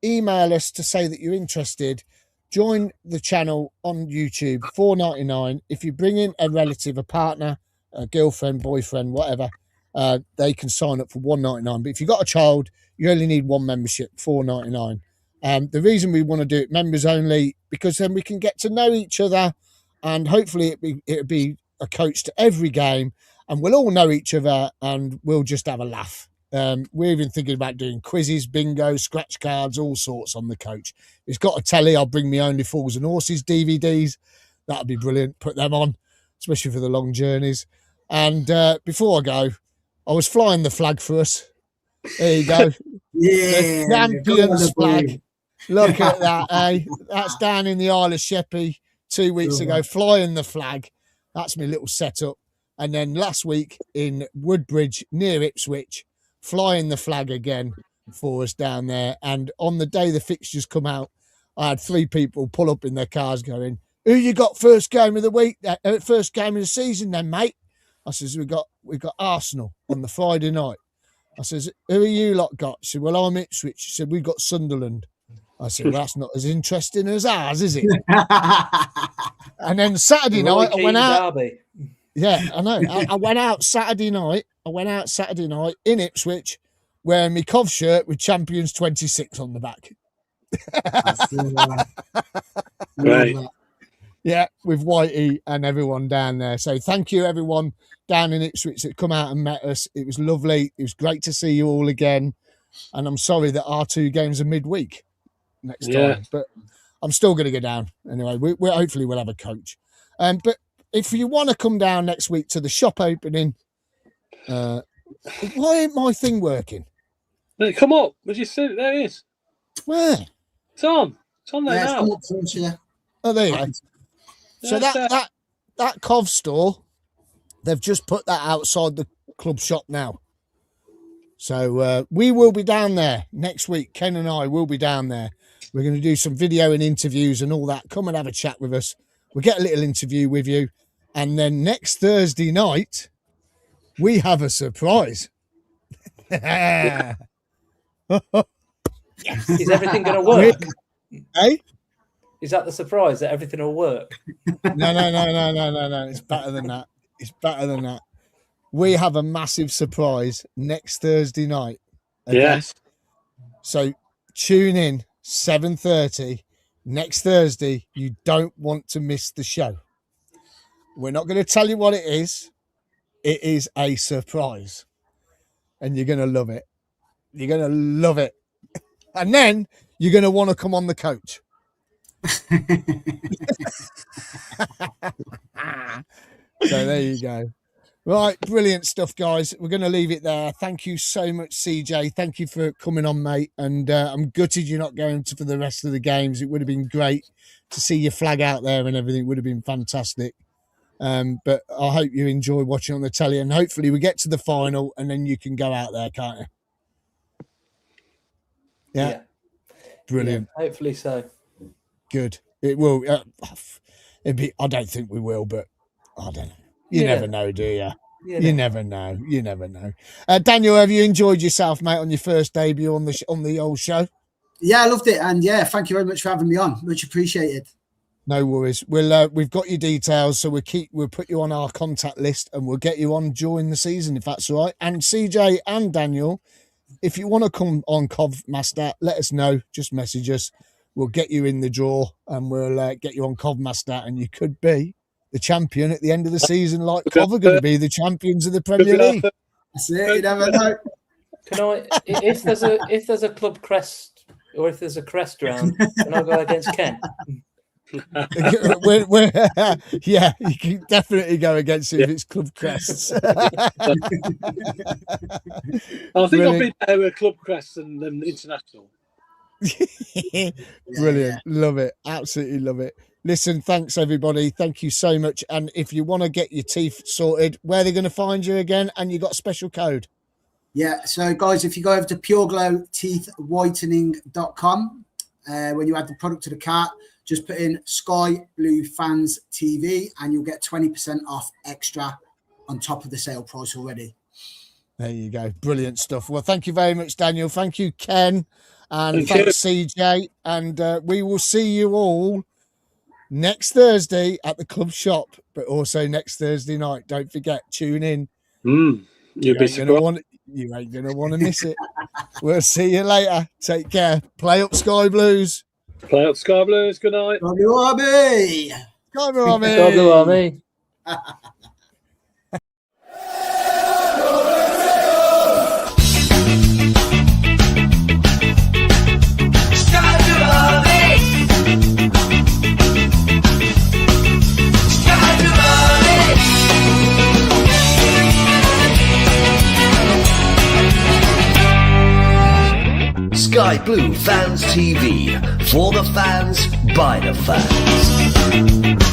Email us to say that you're interested. Join the channel on YouTube, $4.99. If you bring in a relative, a partner, a girlfriend, boyfriend, whatever, they can sign up for $1.99. But if you've got a child, you only need one membership, $4.99. The reason we want to do it members only, because then we can get to know each other, and hopefully it'll be a coach to every game, and we'll all know each other, and we'll just have a laugh. We're even thinking about doing quizzes, bingo, scratch cards, all sorts on the coach. It's got a telly. I'll bring me Only Fools and Horses DVDs. That'll be brilliant. Put them on, especially for the long journeys. And before I go, I was flying the flag for us. There you go. Yeah, the Champions flag. Look at that, eh? That's down in the Isle of Sheppey 2 weeks ago, flying the flag. That's my little setup. And then last week in Woodbridge, near Ipswich, flying the flag again for us down there. And on the day the fixtures come out, I had 3 people pull up in their cars going, "Who you got first game of the week, first game of the season then, mate?" I says, we've got Arsenal on the Friday night. I says, "Who are you lot got?" She said, "Well, I'm Ipswich." She said, "We've got Sunderland." I said, "Well, that's not as interesting as ours, is it?" And then Saturday night, I went out. Derby. Yeah, I know. I went out Saturday night. In Ipswich wearing my Cov shirt with Champions 26 on the back. Right. Yeah, with Whitey and everyone down there. So thank you, everyone down in Ipswich that come out and met us. It was lovely. It was great to see you all again. And I'm sorry that our 2 games are midweek next time. But I'm still going to go down. Anyway, we hopefully we'll have a coach. But if you want to come down next week to the shop opening, why ain't my thing working? Come up. Would you see? There it is. Where? It's on. It's on there now. Oh, there you go. So that Cov store, they've just put that outside the club shop now. So we will be down there next week. Ken and I will be down there. We're going to do some video and interviews and all that. Come and have a chat with us. We'll get a little interview with you. And then next Thursday night, we have a surprise. Is everything going to work? Hey? Is that the surprise that everything will work? No. It's better than that. We have a massive surprise next Thursday night. Okay? Yes. So tune in 7:30 next Thursday. You don't want to miss the show. We're not going to tell you what it is. It is a surprise. And you're going to love it. You're going to love it. And then you're going to want to come on the coach. So there you go. Right, brilliant stuff, guys. We're going to leave it there. Thank you so much, CJ. Thank you for coming on, mate. And I'm gutted you're not going for the rest of the games. It would have been great to see your flag out there and everything. It would have been fantastic. But I hope you enjoy watching on the telly, and hopefully we get to the final and then you can go out there, can't you? Yeah. Brilliant. Yeah, hopefully so. Good. It will. I don't think we will, but I don't know. You never know, do you? You never know. You never know. Daniel, have you enjoyed yourself, mate, on your first debut on the old show? Yeah, I loved it, and yeah, thank you very much for having me on. Much appreciated. No worries. We've got your details, so we'll put you on our contact list, and we'll get you on during the season if that's all right. And CJ and Daniel, if you want to come on Covmaster, let us know. Just message us. We'll get you in the draw, and we'll get you on Covmaster, and you could be the champion at the end of the season, like Cov are going to be the champions of the Premier League. That's it. You never know. Can I, if there's a club crest, or if there's a crest round, can I go against Ken? Yeah, you can definitely go against it if it's club crests. I think I'll be better with club crests than international. Brilliant. Love it. Absolutely love it. Listen, thanks everybody. Thank you so much. And if you want to get your teeth sorted, where they're going to find you again, and you got a special code. Yeah, so guys, if you go over to pureglowteethwhitening.com, when you add the product to the cart, just put in Sky Blue Fans TV and you'll get 20% off extra on top of the sale price already. There you go. Brilliant stuff. Well, thank you very much, Daniel. Thank you, Ken. And thanks, CJ. And we will see you all next Thursday at the club shop, but also next Thursday night. Don't forget, tune in. You ain't going to want to miss it. We'll see you later. Take care. Play up Sky Blues. Play up Sky Blues. Good night. Sky Blue Army. Sky Blue Army. Sky Blue Army. Sky Blue Fans TV, for the fans, by the fans.